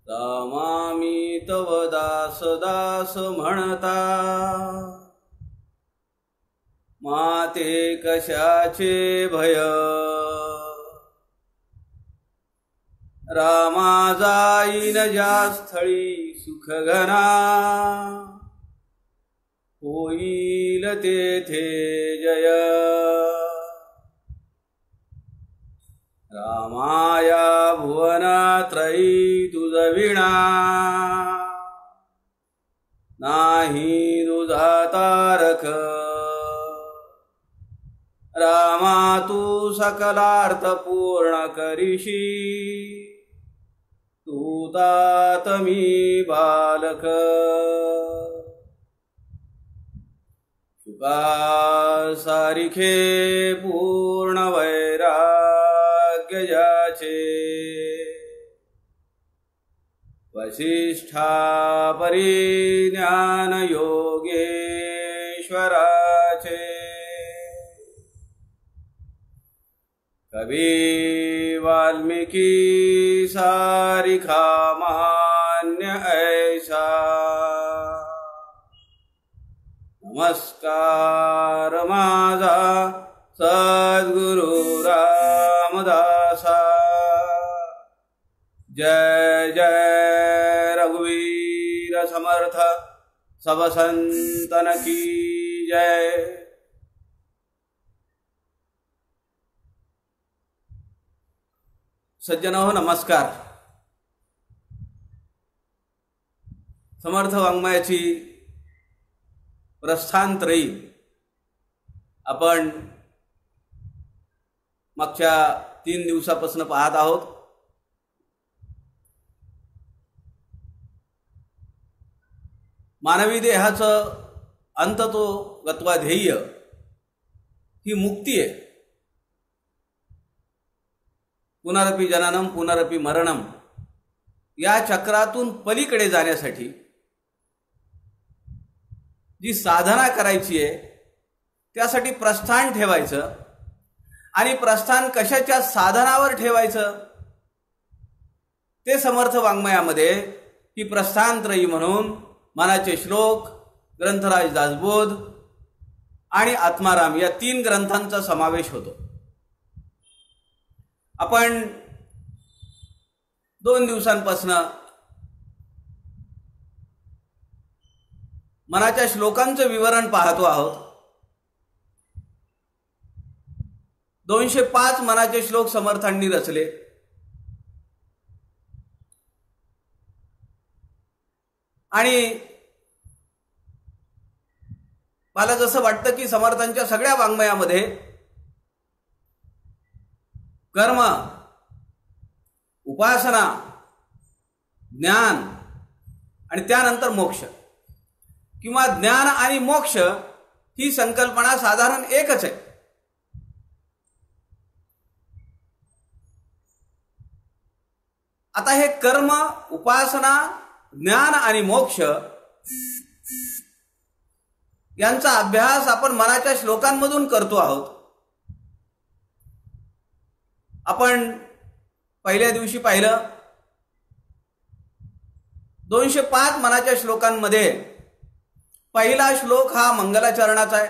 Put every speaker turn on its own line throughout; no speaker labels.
रामामी तव दास दास म्हणता, माते कशाचे भय. रामा जाईन ज्या स्थळी सुख घना, होईल तेथे जय. रामाया भुवनात्रयी तुझ विणा, नाही तुझा तारक. रामा तू सकलार्थ पूर्ण करीशी, तू तात मी बालक. शुका सारिखे पूर्ण वैराग्य ज्याचे, वसिष्ठा परी ज्ञान योगेश्वराचे. कवी वाल्मीकी सारिखा मान्य ऐसा, नमस्कार माझा सद्गुरु रामदासा. जय जय रघुवीर समर्थ, सब संतन की जय. सज्जनो नमस्कार. समर्थ वाङ्मयाची प्रस्थानत्रयी आपण मागच्या 3 दिवसापासून पाहत आहोत. मानवी देहाचं अंततो गत्वा ध्येय ही मुक्ती आहे. पुनरपि जननम पुनरपि मरणम या चक्रातून पलीकडे जाण्यासाठी जी साधना करायची आहे, त्यासाठी प्रस्थान ठेवायचं. आणि प्रस्थान कशाच्या साधनावर ठेवायचं ते समर्थ वाङ्मयामध्ये ही प्रस्थानत्रयी म्हणून मनाचे श्लोक, ग्रंथराज दासबोध आणि आत्माराम या 3 ग्रंथांचा समावेश होतो. आपण 2 दिवसांपासून मनाच्या श्लोकांचं विवरण पाहतो आहोत. 205 मनाचे श्लोक समर्थांनी रचले. आणि मला जसं वाटतं की समर्थांच्या सगळ्या वाङ्मयामध्ये कर्म, उपासना, ज्ञान आणि त्यानंतर मोक्ष किंवा ज्ञान आणि मोक्ष ही संकल्पना साधारण एकच आहे. आता हे कर्म, उपासना, ज्ञान आणि मोक्ष यांचा अभ्यास आपण मनाच्या श्लोकांमधून करतो आहोत. आपण पहिल्या दिवशी पाहिलं 205 मनाच्या श्लोकांमध्ये पहिला श्लोक हा मंगलाचरणाचा आहे.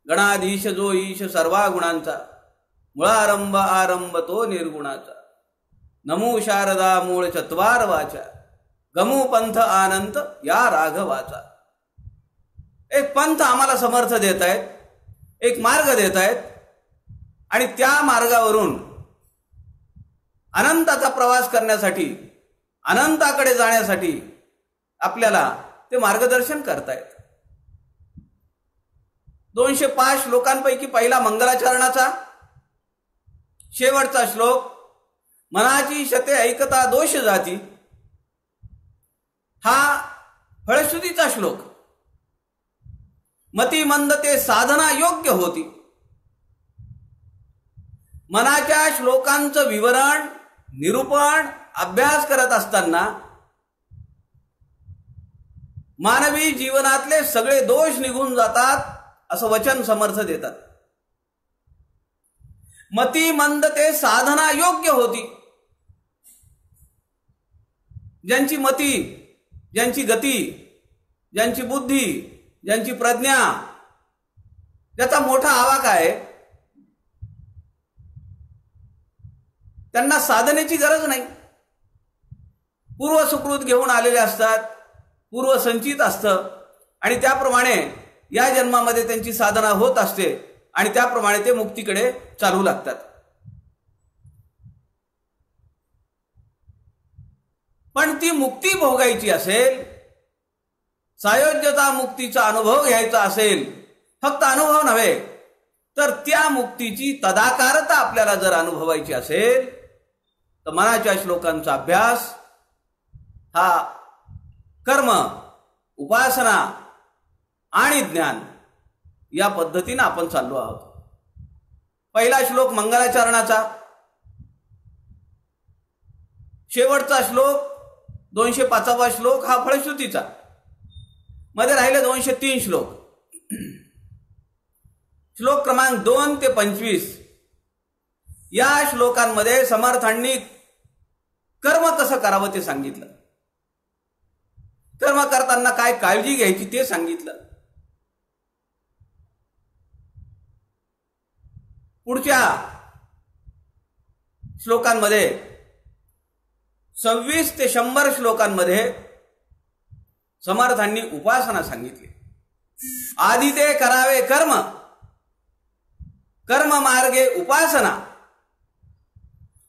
गणाधीश जो ईश सर्वा गुणांचा, मुळारंभ आरंभ तो निर्गुणाचा. नमो शारदा मूळ चत्वार वाचा, गमू पंथ आनंद या राघवाचा. एक पंथ आम्हाला समर्थ देत आहेत, एक मार्ग देत आहेत आणि त्या मार्गावरून अनंताचा प्रवास करण्यासाठी, अनंताकडे जाण्यासाठी आपल्याला ते मार्गदर्शन करतायत. 205 श्लोकांपैकी पहिला मंगलाचरणाचा शेवटचा श्लोक, मनाची शते ऐकता दोष जाती, हा फळश्रुतीचा श्लोक. मती मंद ते साधना योग्य होती. मनाच्या श्लोकांचं विवरण, निरूपण, अभ्यास करत असताना मानवी जीवनातले सगळे दोष निघून जातात असं वचन समर्थ देतात. मती मंद ते साधना योग्य होती. ज्यांची मती, ज्यांची गती, ज्यांची बुद्धी, ज्यांची प्रज्ञा, ज्याचा मोठा आवाका आहे, त्यांना साधनेची गरज नाही. पूर्व सुकृत घेऊन आलेले असतात, पूर्व संचित असतं आणि त्याप्रमाणे या जन्मामध्ये त्यांची साधना होत असते आणि त्याप्रमाणे ते मुक्तीकडे चालू लागतात. पण ती मुक्ती भोगायची असेल, सायोज्यता मुक्तीचा अनुभव घ्यायचा असेल, फक्त अनुभव नव्हे तर त्या मुक्तीची तदाकारता आपल्याला जर अनुभवायची असेल तर मनाच्या श्लोकांचा अभ्यास हा कर्म, उपासना आणि ज्ञान या पद्धतीने आपण चाललो आहोत. पहिला श्लोक मंगलाचरणाचा, शेवटचा श्लोक 205वा श्लोक हा फळश्रुतीचा, मध्ये राहिले 203 श्लोक. श्लोक क्रमांक 2 ते 25 या श्लोकांमध्ये समर्थांनी कर्म कसं करावं ते सांगितलं. कर्म करताना काय काळजी घ्यायची ते सांगितलं. पुढच्या श्लोकांमध्ये 26 ते 100 श्लोकांमध्ये समर्थांनी उपासना सांगितली. आधी ते करावे कर्म, कर्म मार्गे उपासना,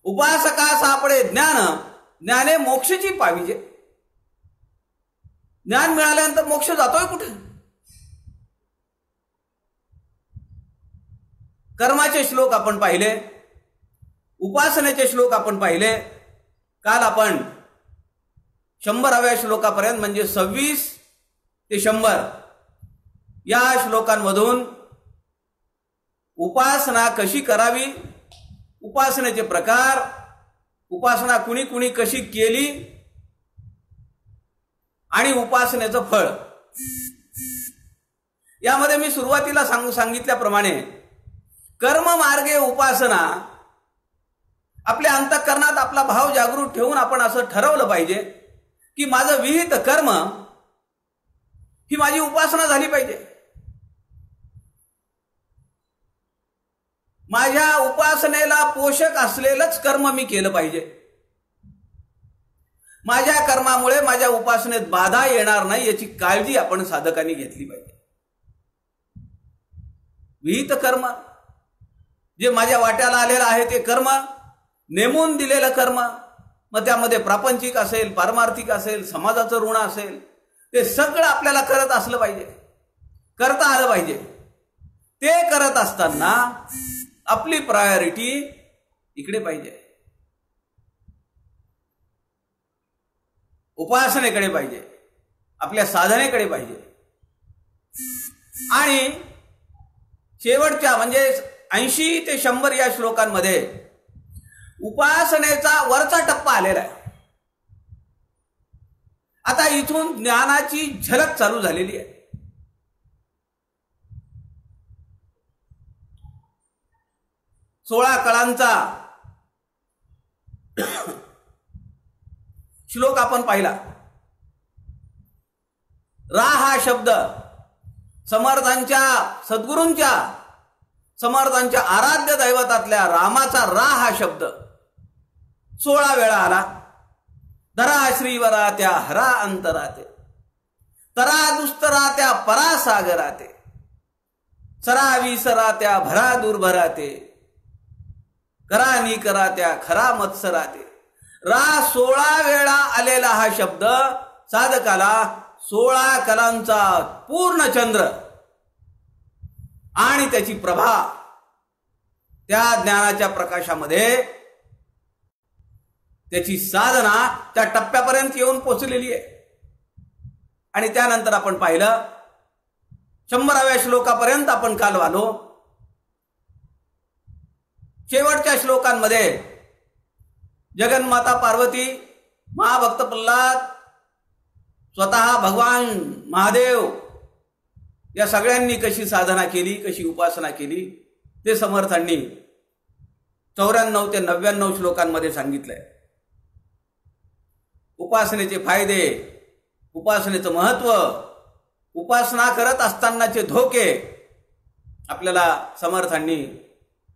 उपासका सापडे ज्ञान, ज्ञाने मोक्षची पाविजे. ज्ञान मिळाल्यानंतर मोक्ष जातोय कुठे? कर्माचे श्लोक आपण पाहिले, उपासनेचे श्लोक आपण पाहिले. काल आपण 100व्या श्लोकापर्यंत म्हणजे 26 ते 100 या श्लोकांमधून उपासना कशी करावी, उपासनेचे प्रकार, उपासना कुणी कुणी कशी केली आणि उपासनेचं फळ, यामध्ये मी सुरुवातीला सांगितल्याप्रमाणे कर्म मार्गे उपासना, आपल्या अंतःकरणात आपला भाव जागृत ठेवून आपण असं ठरवलं पाहिजे की माझं विहित कर्म ही माझी उपासना झाली पाहिजे. माझ्या उपासनेला पोषक असलेलंच कर्म मी केलं पाहिजे. माझ्या कर्मामुळे माझ्या उपासनेत बाधा येणार नाही याची काळजी आपण साधकांनी घेतली पाहिजे. विहित कर्म, जे माझ्या वाट्याला आलेलं आहे ते कर्म, नेमून दिलेलं कर्म, मग त्यामध्ये प्रापंचिक असेल, पारमार्थिक असेल, समाजाचं ऋण असेल, ते सगळं आपल्याला करत असलं पाहिजे, करता आलं पाहिजे. ते करत असताना आपली प्रायोरिटी इकडे पाहिजे, उपासनेकडे पाहिजे, आपल्या साधनेकडे पाहिजे. आणि शेवटच्या म्हणजे 80 ते 100 या श्लोकांमध्ये उपासनेचा वरचा टप्पा आलेला आहे. आता इथून ज्ञानाची झलक चालू झालेली आहे. सोळा कळांचा श्लोक आपण पाहिला. रा हा शब्द समर्थांच्या, सद्गुरूंच्या, समर्थांच्या आराध्य दैवतातल्या रामाचा रा हा शब्द 16 वेळा आला. धरा श्रीवरा त्या हरा अंतराते, तरा दुस्तरा त्या परासागराते, सरा विसरा त्या भरा दुर्भराते, करा नी करा त्या खरा मत्सराते. रा 16 वेळा आलेला हा शब्द साधकाला 16 कलांचा पूर्ण चंद्र आणि त्याची प्रभा त्या ज्ञानाच्या प्रकाशामध्ये त्याची साधना त्या टप्प्यापर्यंत येऊन पोहोचलेली आहे. आणि त्यानंतर आपण पाहिलं 100व्या श्लोकापर्यंत आपण काल आलो. शेवटच्या श्लोकांमध्ये जगन्माता पार्वती, महाभक्त प्रल्हाद, स्वतः भगवान महादेव या सगळ्यांनी कशी साधना केली, कशी उपासना केली ते समर्थांनी 94 ते 99 श्लोकांमध्ये सांगितलंय. उपासनेचे फायदे, उपासनेचं महत्व, उपासना करत असतानाचे धोके आपल्याला समर्थांनी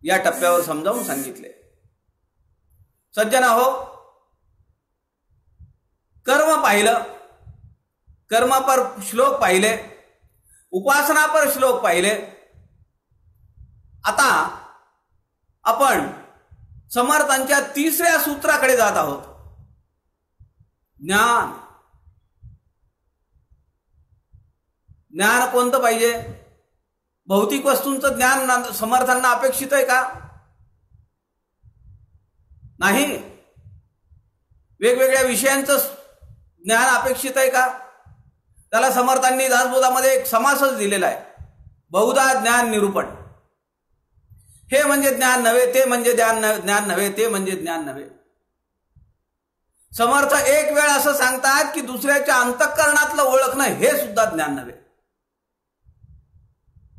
या टप्प्यावर समजावून सांगितले. सज्जना हो, कर्म पाहिलं, कर्म पर श्लोक पाहिले, उपासना पर श्लोक पाहिले. आता आपण समर्थांच्या तिसऱ्या सूत्राकडे जात आहोत. ज्ञान. ज्ञान कोणतं पाहिजे? भौतिक वस्तूंचं ज्ञान समर्थांना अपेक्षित आहे का? नाही. वेगवेगळ्या विषयांचं ज्ञान अपेक्षित आहे का? त्याला समर्थांनी दासबोधामध्ये एक समासच दिलेला आहे, बहुधा ज्ञान निरूपण. हे म्हणजे ज्ञान नव्हे, ते म्हणजे ज्ञान नव्हे, ते म्हणजे ज्ञान नव्हे. समर्थ एक वेळ असं सांगतात की दुसऱ्याच्या अंतःकरणातलं ओळखणं हे सुद्धा ज्ञान नव्हे.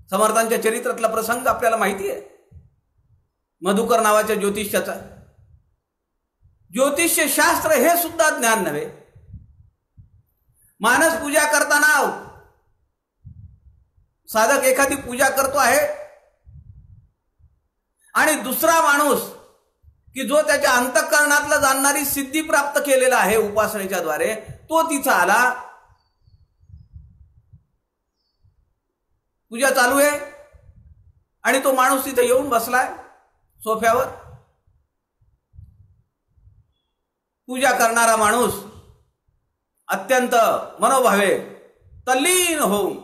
समर्थांच्या चरित्रातला प्रसंग आपल्याला माहिती आहे, मधुकर नावाच्या ज्योतिष्याचा. ज्योतिष्य शास्त्र हे सुद्धा ज्ञान नव्हे. मानस पूजा करताना साधक एखादी पूजा करतो आहे आणि दुसरा माणूस की जो त्याच्या अंतःकरणातलं जाणणारी सिद्धी प्राप्त केलेला आहे उपासनेच्या द्वारे, तो तिचा आला. पूजा चालू आहे आणि तो माणूस तिथे येऊन बसलाय सोफ्यावर. पूजा करणारा माणूस अत्यंत मनोभावे तल्लीन होऊन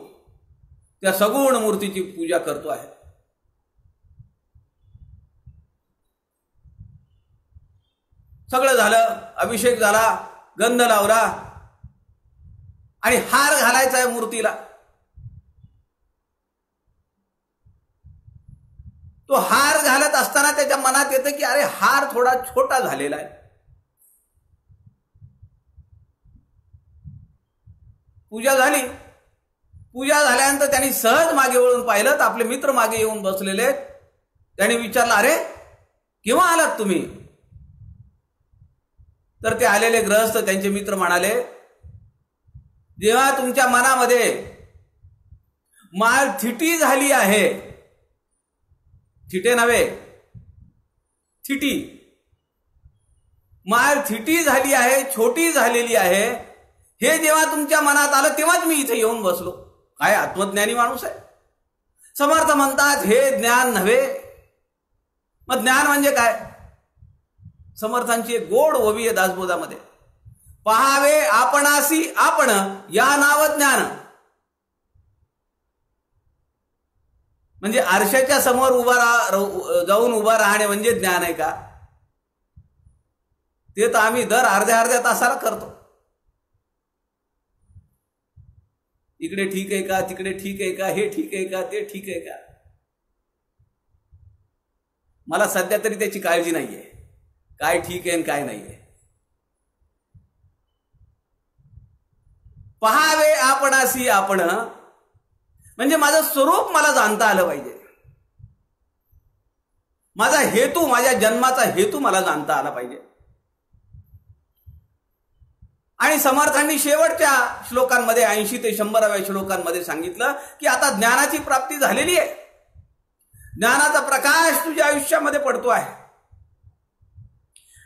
त्या सगुण मूर्तीची पूजा करतो आहे. सगळं झालं, अभिषेक झाला, गंध लावला आणि हार घालायचा आहे मूर्तीला. तो हार घालत असताना त्याच्या मनात येतं की अरे हार थोडा छोटा झालेला आहे. पूजा झाली. पूजा झाल्यानंतर त्यांनी सहज मागे वळून पाहिलं तर आपले मित्र मागे येऊन बसलेले. त्यांनी विचारलं, अरे केव्हा आलात तुम्ही? तर ते आलेले ग्रहस्थ त्यांचे मित्र म्हणाले, जेव्हा तुमच्या मनामध्ये माळ थिटी झाली आहे, थिटे नव्हे थिटी, माळ थिटी झाली आहे, छोटी झालेली आहे, हे जेव्हा तुमच्या मनात आलं तेव्हाच मी इथे येऊन बसलो. काय आत्मज्ञानी माणूस आहे. समर्थ म्हणतात हे ज्ञान नव्हे. मग ज्ञान म्हणजे काय? समर्थांची एक गोड ओवी आहे दासबोधामध्ये. पहावे आपणासी आपण या नाव ज्ञान. म्हणजे आरशाच्या समोर जाऊन उभा राहणे म्हणजे ज्ञान आहे का? ते तर आम्ही दर अर्ध्या तासाला करतो. इकडे ठीक आहे का, तिकडे ठीक आहे का, हे ठीक आहे का, ते ठीक आहे का? मला सध्या तरी त्याची काळजी नाहीये, काय ठीक आहे आणि काय नाहीये. पहावे आपणासी आपण म्हणजे माझं स्वरूप मला जाणता आलं पाहिजे. माझा हेतू, माझ्या जन्माचा हेतू मला जाणता आला पाहिजे. आणि समर्थांनी शेवटच्या श्लोकांमध्ये 80 ते 100व्या श्लोकांमध्ये सांगितलं की आता ज्ञानाची प्राप्ती झालेली आहे. ज्ञानाचा प्रकाश तुझ्या आयुष्यामध्ये पडतो आहे.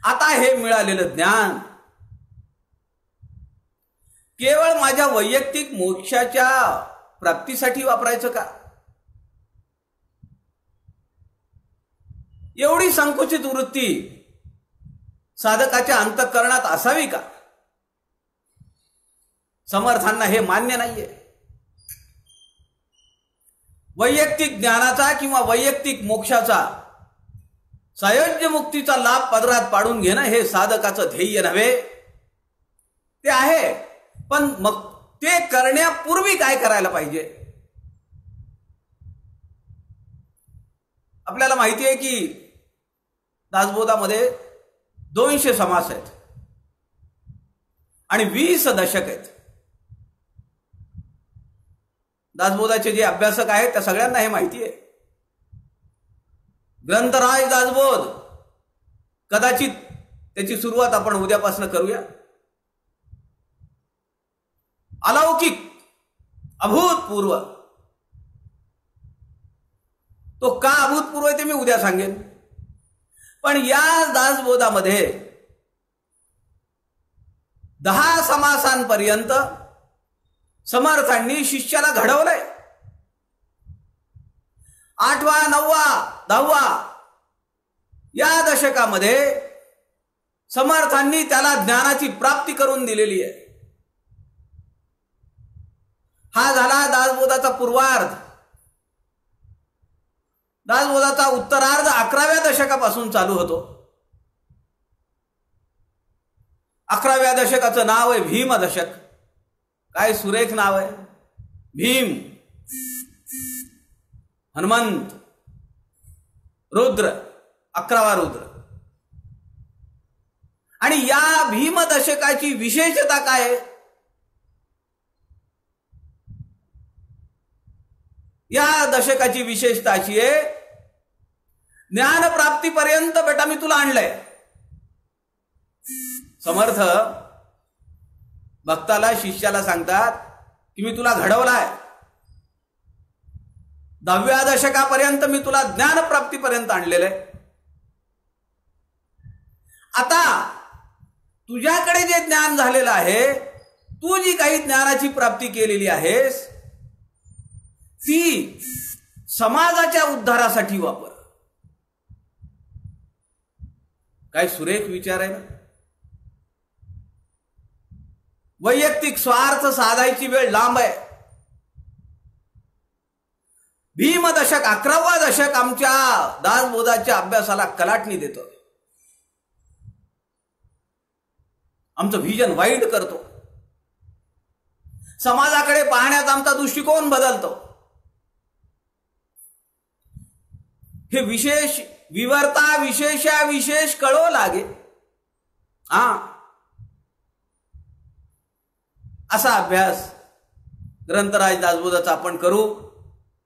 आता हे मिळालेलं ज्ञान केवळ माझ्या वैयक्तिक मोक्षाच्या प्राप्तीसाठी वापरायचं का? एवढी संकुचित वृत्ती साधकाच्या अंतःकरणात असावी का? समर्थांना हे मान्य नाहीये. वैयक्तिक ज्ञानाचा किंवा वैयक्तिक मोक्षाचा सायोज्य मुक्तीचा लाभ पदरात पाडून घेणं हे साधकाचं ध्येय नव्हे. ते आहे, पण मग ते करण्यापूर्वी काय करायला पाहिजे? आपल्याला माहिती आहे की दासबोधामध्ये 200 समास आहेत आणि 20 दशक आहेत. दासबोधाचे जे अभ्यासक आहेत त्या सगळ्यांना हे माहिती आहे. ग्रंथराज दासबोध कदाचित त्याची सुरुवात आपण उद्यापासून करूया. अलौकिक, अभूतपूर्व. तो का अभूतपूर्व आहे ते मी उद्या सांगेन. पण या दासबोधामध्ये 10 समासांपर्यंत समर्थांनी शिष्याला घडवलंय. 8वा, 9वा, 10वा या दशकामध्ये समर्थांनी त्याला ज्ञानाची प्राप्ती करून दिलेली आहे. हा झाला दासबोधाचा पूर्वार्ध. दासबोधाचा उत्तरार्ध 11व्या दशकापासून चालू होतो. 11व्या दशकाचं नाव आहे भीम दशक. काय सुरेख नाव आहे. भीम, हनुमंत, रुद्र, 11वा रुद्र. आणि या भीम दशकाची विशेषता काय आहे. या दशकाची विशेषता अशी आहे, ज्ञानप्राप्तीपर्यंत बेटा मी तुला आणलंय. समर्थ भक्ताला, शिष्याला सांगतात की मी तुला घडवलाय. 10व्या दशकापर्यंत मी तुला ज्ञानप्राप्तीपर्यंत आणलेलं आहे. आता तुझ्याकडे जे ज्ञान झालेलं आहे, तू जी काही ज्ञानाची प्राप्ती केलेली आहेस ती समाजाच्या उद्धारासाठी वापर. काय सुरेख विचार आहे ना. वैयक्तिक स्वार्थ साधायची वेळ लांब आहे. भीम दशक, 11वा दशक आमच्या दासबोधाच्या अभ्यासाला कलाटणी देतो. आमचं व्हिजन वाईड करतो. समाजाकडे पाहण्याचा आमचा दृष्टिकोन बदलतो. हे विशेष विवर्ता विशेषा विशेष कळो लागे. असा अभ्यास ग्रंथराज दासबोधाचा आपण करू,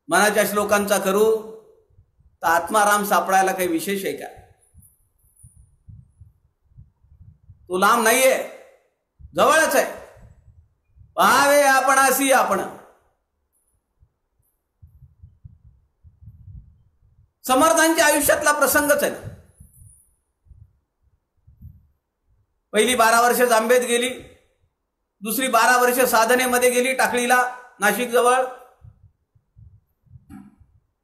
मनाच्या श्लोकांचा करू, तर आत्माराम सापडायला काही विशेष आहे का. तो लांब नाहीये, जवळच आहे. पाहावे आपणासी आपण. समर्थांच्या आयुष्यातला प्रसंगच आहे ना. पहिली 12 वर्ष जांबेत गेली, दुसरी 12 वर्ष साधनेमध्ये गेली टाकळीला, नाशिक जवळ.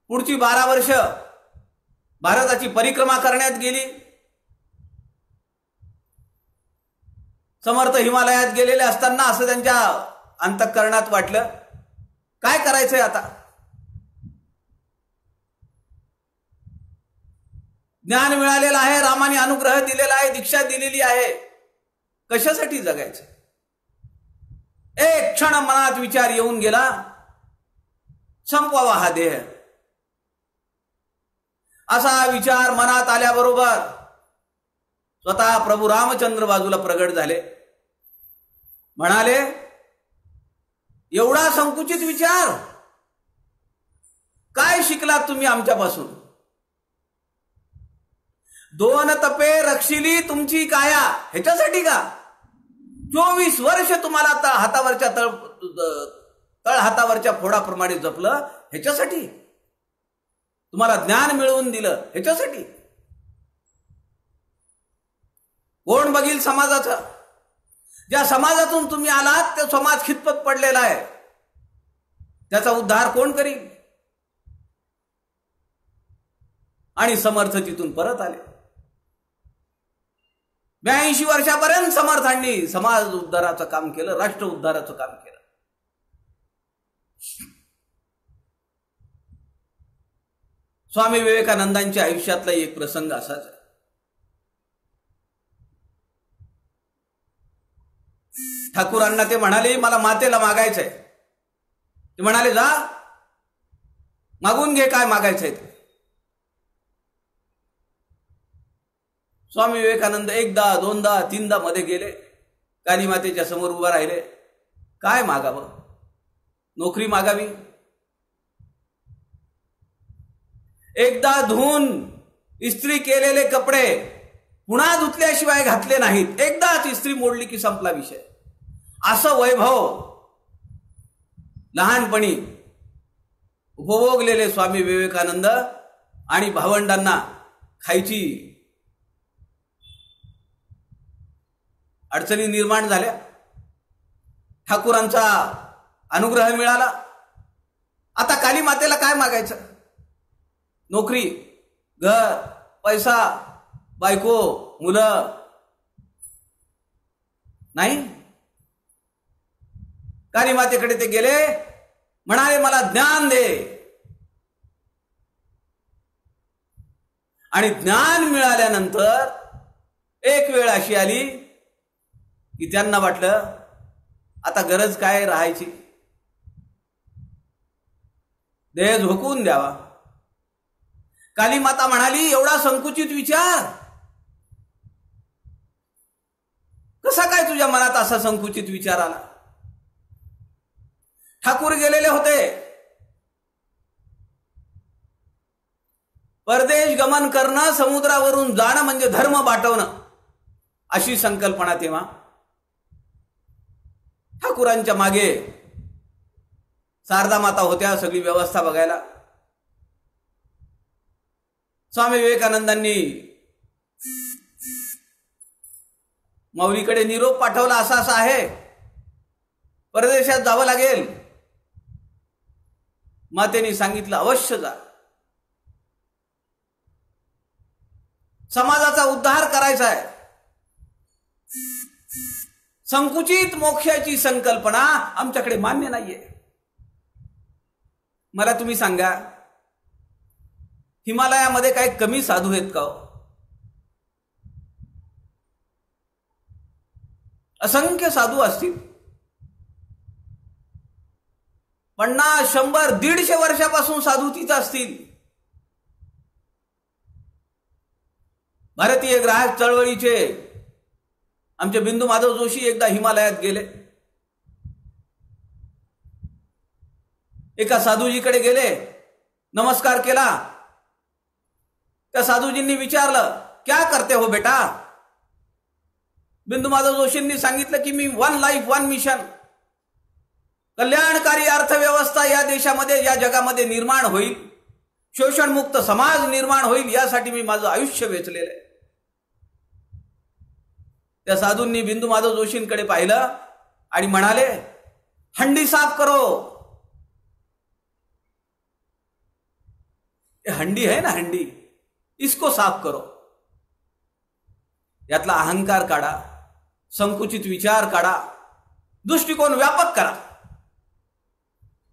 पुढची 12 वर्ष भारताची परिक्रमा करण्यात गेली. समर्थ हिमालयात गेलेले असताना असं त्यांच्या अंतःकरणात वाटलं, काय करायचंय आता. ज्ञान मिळालेलं आहे, रामाने अनुग्रह दिलेला आहे, दीक्षा दिलेली आहे, कशासाठी जगायचं. एक क्षण मनात विचार येऊन गेला, संपवावा हा देह. असा विचार मनात आल्याबरोबर स्वतः प्रभू रामचंद्र बाजूला प्रगट झाले. म्हणाले, एवढा संकुचित विचार काय शिकलात तुम्ही आमच्यापासून. 2 तपे रक्षिली तुमची काया, ह्याच्यासाठी का. 24 वर्ष तुम्हाला हातावरच्या तळ हातावरच्या फोडाप्रमाणे जपलं, ह्याच्यासाठी. तुम्हाला ज्ञान मिळवून दिलं, ह्याच्यासाठी. कोण बघील समाजाचं. ज्या समाजातून तुम्ही आलात तो समाज खितपत पडलेला आहे, त्याचा उद्धार कोण करील. आणि समर्थ तिथून परत आले. 82 वर्षापर्यंत समर्थांनी समाज उद्धाराचं काम केलं, राष्ट्र उद्धाराचं काम केलं. स्वामी विवेकानंदांच्या आयुष्यातला एक प्रसंग असाच आहे. ठाकूरांना ते म्हणाले, मला मातेला मागायचंय. ते म्हणाले, जा मागून घे काय मागायचंय ते. स्वामी विवेकानंद 1दा 2दा 3दा मध्ये गेले, काली मातेच्या समोर उभा राहिले. काय मागावं. नोकरी मागावी. एकदा धुवून इस्त्री केलेले कपडे पुन्हा धुतल्याशिवाय घातले नाहीत, एकदाच इस्त्री मोडली की संपला विषय, असं वैभव लहानपणी उपभोगलेले स्वामी विवेकानंद आणि भावंडांना खायची अडचणी निर्माण झाल्या. ठाकूरांचा अनुग्रह मिळाला. आता काली मातेला काय मागायचं? नोकरी, घर, पैसा, बायको, मुलं नाही. काली मातेकडे ते गेले, म्हणाले मला ज्ञान दे. आणि ज्ञान मिळाल्यानंतर एक वेळ अशी आली की त्यांना वाटलं आता गरज काय राहायची, देह झोकून द्यावा. काली माता म्हणाली एवढा संकुचित विचार कसा काय तुझ्या मनात असा संकुचित विचार आला? ठाकूर गेलेले होते. परदेश गमन करणं, समुद्रावरून जाणं म्हणजे धर्म बाटवणं अशी संकल्पना तेव्हा. ठाकूरांच्या मागे शारदा माता होत्या सगळी व्यवस्था बघायला. स्वामी विवेकानंदांनी माऊलीकडे निरोप पाठवला, असा असा आहे, परदेशात जावं लागेल. मातेने सांगितलं अवश्य जा, समाजाचा उद्धार करायचा आहे. संकुचित मोक्षाची संकल्पना आमच्याकडे मान्य नाहीये. मला तुम्ही सांगा, हिमालयामध्ये काही कमी साधू आहेत का? असंख्य साधू असतील. 50, 100, 150 वर्षापासून साधू तिथं असतील. भारतीय ग्राहक चळवळीचे आमचे बिंदू माधव जोशी एकदा हिमालयात गेले. एका साधूजीकडे गेले, नमस्कार केला. त्या साधूजींनी विचारलं क्या करते हो बेटा? बिंदू माधव जोशींनी सांगितलं की मी 1 लाईफ 1 मिशन, कल्याणकारी अर्थव्यवस्था या देशामध्ये या जगामध्ये निर्माण होईल, शोषणमुक्त समाज निर्माण होईल, यासाठी मी माझं आयुष्य वेचलेलं आहे. त्या साधूंनी बिंदू माधव जोशींकडे पाहिलं आणि म्हणाले हंडी साफ करो. हंडी है ना, हंडी, इसको साफ करो. यातला अहंकार काढा, संकुचित विचार काढा, दृष्टिकोन व्यापक करा.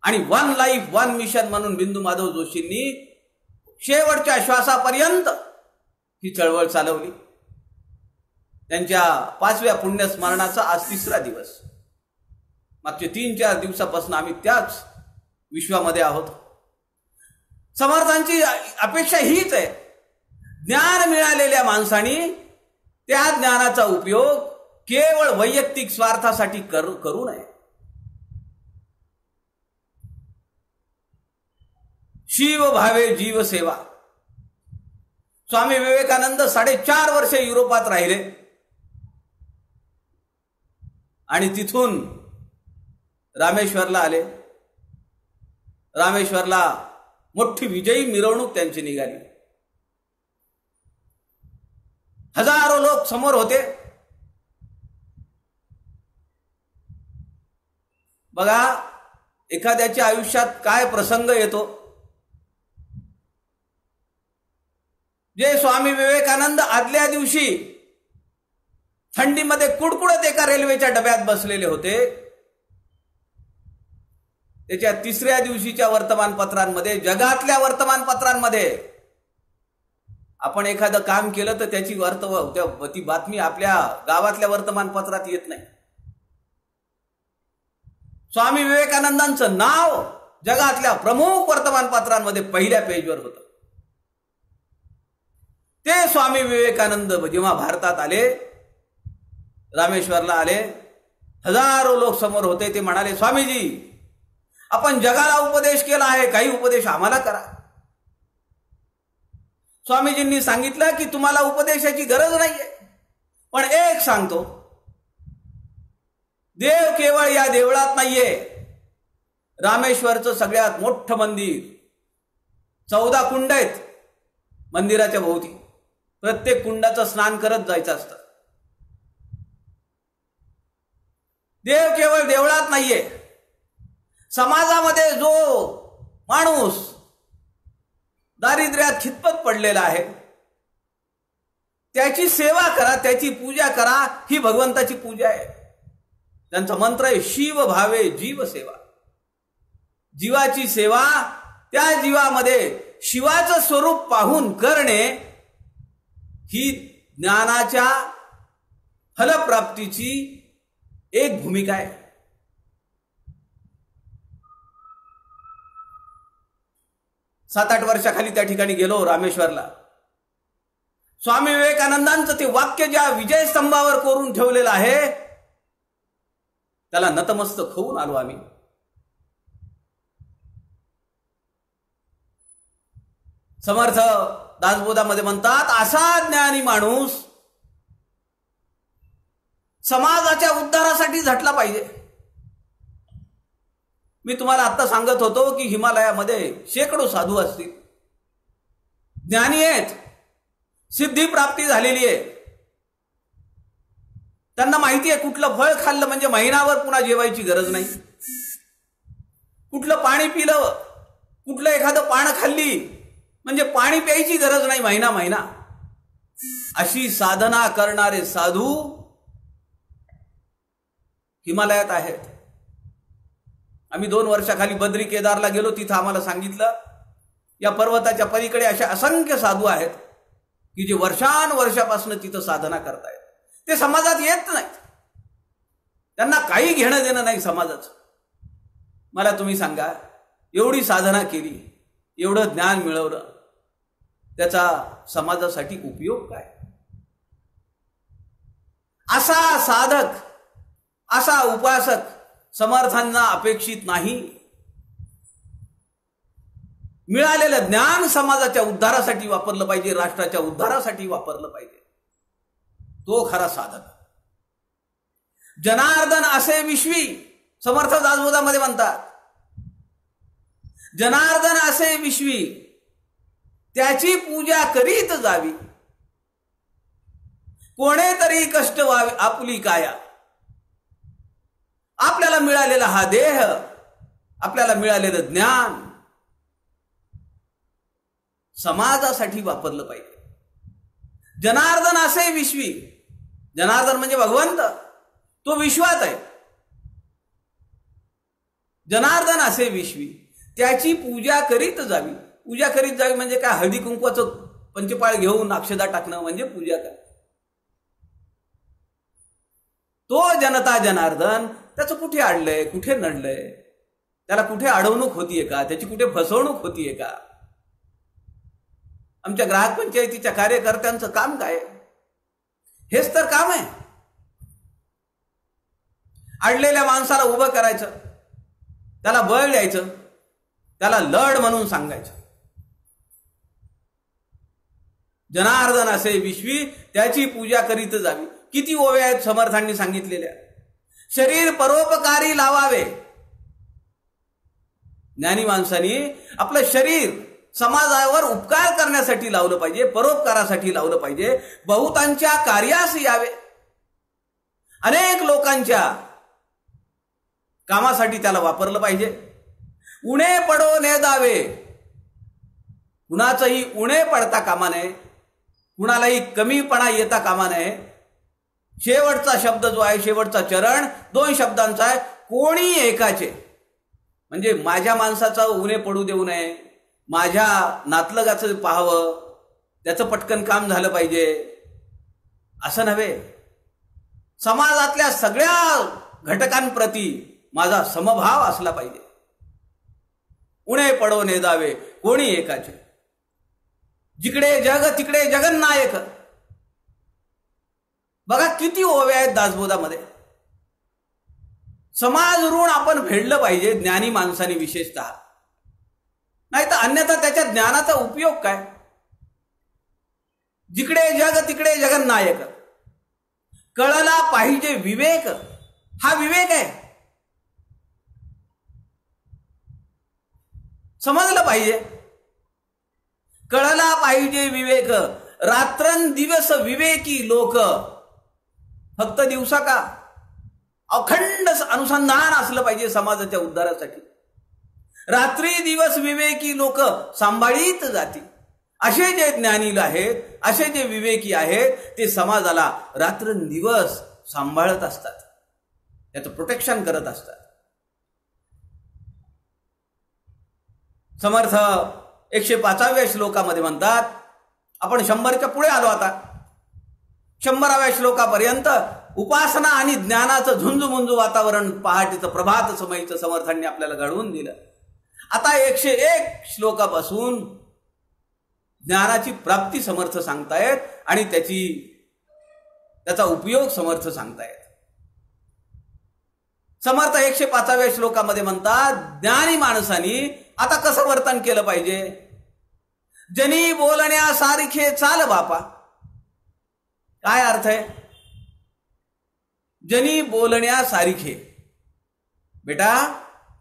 आणि 1 लाईफ 1 मिशन म्हणून बिंदू माधव जोशींनी शेवटच्या श्वासापर्यंत ही चळवळ चालवली. त्यांच्या 5व्या पुण्यस्मरणाचा आज 3रा दिवस. मागचे 3-4 दिवसापासून आम्ही त्याच विश्वामध्ये आहोत. समर्थांची अपेक्षा हीच आहे, ज्ञान मिळालेल्या माणसांनी त्या ज्ञानाचा उपयोग केवळ वैयक्तिक स्वार्थासाठी करू नये. शिव भावे जीव सेवा. स्वामी विवेकानंद 4.5 वर्षे युरोपात राहिले आणि तिथून रामेश्वरला आले. रामेश्वरला मोठी विजयी मिरवणूक त्यांची निघाली. हजारो लोक समोर होते. बघा, एखाद्याच्या आयुष्यात काय प्रसंग येतो. जे स्वामी विवेकानंद आदल्या दिवशी थंडीमध्ये कुडकुडत एका रेल्वेच्या डब्यात बसलेले होते, त्याच्या 3ऱ्या दिवशीच्या वर्तमानपत्रांमध्ये, जगातल्या वर्तमानपत्रांमध्ये आपण एखादं काम केलं तर त्याची ती बातमी आपल्या गावातल्या वर्तमानपत्रात येत नाही. स्वामी विवेकानंदांचं नाव जगातल्या प्रमुख वर्तमानपत्रांमध्ये पहिल्या पेजवर होतं. ते स्वामी विवेकानंद जेव्हा भारतात आले, रामेश्वरला आले, हजारो लोक समोर होते. ते म्हणाले स्वामीजी, आपण जगाला उपदेश केला आहे, काही उपदेश आम्हाला करा. स्वामीजींनी सांगितलं की तुम्हाला उपदेशाची गरज नाहीये, पण एक सांगतो, देव केवळ या देवळात नाहीये. रामेश्वरचं सगळ्यात मोठं मंदिर, 14 कुंड आहेत मंदिराच्या भोवती. प्रत्येक कुंडाचं स्नान करत जायचं असतं. देव केवळ देवळात नाहीये. समाजामध्ये जो माणूस दारिद्र्यात खितपत पडलेला आहे, त्याची सेवा करा, त्याची पूजा करा. ही भगवंताची पूजा आहे. त्यांचा मंत्र आहे शिव भावे जीव सेवा. जीवाची सेवा, त्या जीवामध्ये शिवाचं स्वरूप पाहून करणे, ही ज्ञानाच्या फलप्राप्तीची एक भूमिका आहे. सात 8 वर्षाखाली त्या ठिकाणी गेलो रामेश्वरला. स्वामी विवेकानंदांचं ते वाक्य ज्या विजय स्तंभावर कोरून ठेवलेलं आहे, त्याला नतमस्तक होऊन आलो आम्ही. समर्थ दासबोधामध्ये म्हणतात, असा ज्ञानी माणूस समाजाच्या उद्धारासाठी झटला पाहिजे. मी तुम्हाला आता सांगत होतो की हिमालयामध्ये शेकडो साधू असतील, ज्ञानी आहेत, सिद्धी प्राप्ती झालेली आहे. त्यांना माहिती आहे कुठलं फळ खाल्लं म्हणजे महिनाभर पुन्हा जेवायची गरज नाही, कुठलं पाणी पिलं, कुठलं एखादं पान खाल्ली म्हणजे पाणी प्यायची गरज नाही महिना. अशी साधना करणारे साधू हिमालयात आहेत. आम्ही 2 वर्षाखाली बद्री केदारला गेलो. तिथं आम्हाला सांगितलं या पर्वताच्या पलीकडे अशा असंख्य साधू आहेत की जे वर्षानुवर्षापासून तिथं साधना करतायत. ते समाजात येत नाहीत, त्यांना काही घेणं देणं नाही समाजाचं. मला तुम्ही सांगा, एवढी साधना केली, एवढं ज्ञान मिळवलं, त्याचा समाजासाठी उपयोग काय? असा साधक, असा उपासक समर्थांना अपेक्षित नाही. मिळालेलं ज्ञान समाजाच्या उद्धारासाठी वापरलं पाहिजे, राष्ट्राच्या उद्धारासाठी वापरलं पाहिजे. तो खरा साधक. जनार्दन असे विश्वी, समर्थ दासबोधामध्ये म्हणतात, जनार्दन असे विश्वी, त्याची पूजा करीत जावी. कोणेतरी कष्ट व्हावे आपुली काया. आपल्याला मिळालेला हा देह, आपल्याला मिळालेलं ज्ञान समाजासाठी वापरलं पाहिजे. जनार्दन असे विश्वी, जनार्दन म्हणजे भगवंत, तो विश्वात आहे. जनार्दन असे विश्वी, त्याची पूजा करीत जावी. पूजा करीत जावी म्हणजे काय? हळदी कुंकवाचं पंचपाळ घेऊन अक्षदा टाकणं म्हणजे पूजा काय? तो जनता जनार्दन, त्याचं कुठे अडलंय, कुठे नडलंय, त्याला कुठे अडवणूक होतीये का, त्याची कुठे फसवणूक होतीये का? आमच्या ग्राहक पंचायतीच्या कार्यकर्त्यांचं काम काय? हेच तर काम आहे. अडलेल्या माणसाला उभं करायचं, त्याला बळ द्यायचं, त्याला लढ म्हणून सांगायचं. जनार्दन असे विश्वी, त्याची पूजा करीत जावी. किती ओव्या आहेत समर्थांनी सांगितलेल्या. शरीर परोपकारी लावावे. ज्ञानी माणसाने आपलं शरीर समाजावर उपकार करण्यासाठी लावलं पाहिजे, परोपकारासाठी लावलं पाहिजे. बहुतांच्या कार्यास यावे. अनेक लोकांच्या कामासाठी त्याला वापरलं पाहिजे. उणे पडो ने दावे. कुणाचंही उणे पडता कामा नये, कुणालाही कमीपणा येता कामा नये. शेवटचा शब्द जो आहे, शेवटचा चरण 2 शब्दांचा आहे. कोणी एकाचे, म्हणजे माझ्या माणसाचा उणे पडू देऊ नये, माझ्या नातलगाचं पाहावं, त्याचं पटकन काम झालं पाहिजे असं नव्हे. समाजातल्या सगळ्या घटकांप्रती माझा समभाव असला पाहिजे. उणे पडो ने दावे, कोणी एकाचे. जिकडे जग तिकडे जगन्नायक. बघा किती ओव्या आहेत दासबोधामध्ये. समाज ऋण आपण फेडलं पाहिजे, ज्ञानी माणसाने विशेषतः. नाही तर अन्यथा त्याच्या ज्ञानाचा उपयोग काय? जिकडे जग तिकडे जगन्नायक. कळला पाहिजे विवेक, हा विवेक आहे. समजलं पाहिजे, कळला पाहिजे विवेक. रात्रंदिवस विवेकी लोक. फक्त दिवसा का, अखंड अनुसंधान असलं पाहिजे समाजाच्या उद्धारासाठी. रात्री दिवस विवेकी लोक सांभाळीत जाती. असे जे ज्ञानी आहेत, असे जे विवेकी आहेत, ते समाजाला रात्रंदिवस सांभाळत असतात, त्याचं प्रोटेक्शन करत असतात. समर्थ 105व्या श्लोकामध्ये म्हणतात, आपण 100च्या पुढे आलो. आता 100व्या श्लोकापर्यंत उपासना आणि ज्ञानाचं झुंजमुंजू वातावरण पहाटेचं प्रभात समयीचं समर्थांनी आपल्याला घडवून दिलं. आता 101 श्लोकापासून ज्ञानाची प्राप्ती समर्थ सांगतायत आणि त्याचा उपयोग समर्थ सांगतायत. समर्थ 105व्या श्लोकामध्ये म्हणतात, ज्ञानी माणसानी आता कसं वर्तन केलं पाहिजे. जनी बोलण्यासारखे चाल बापा. काय अर्थ आहे? जनी बोलण्यासारखे. बेटा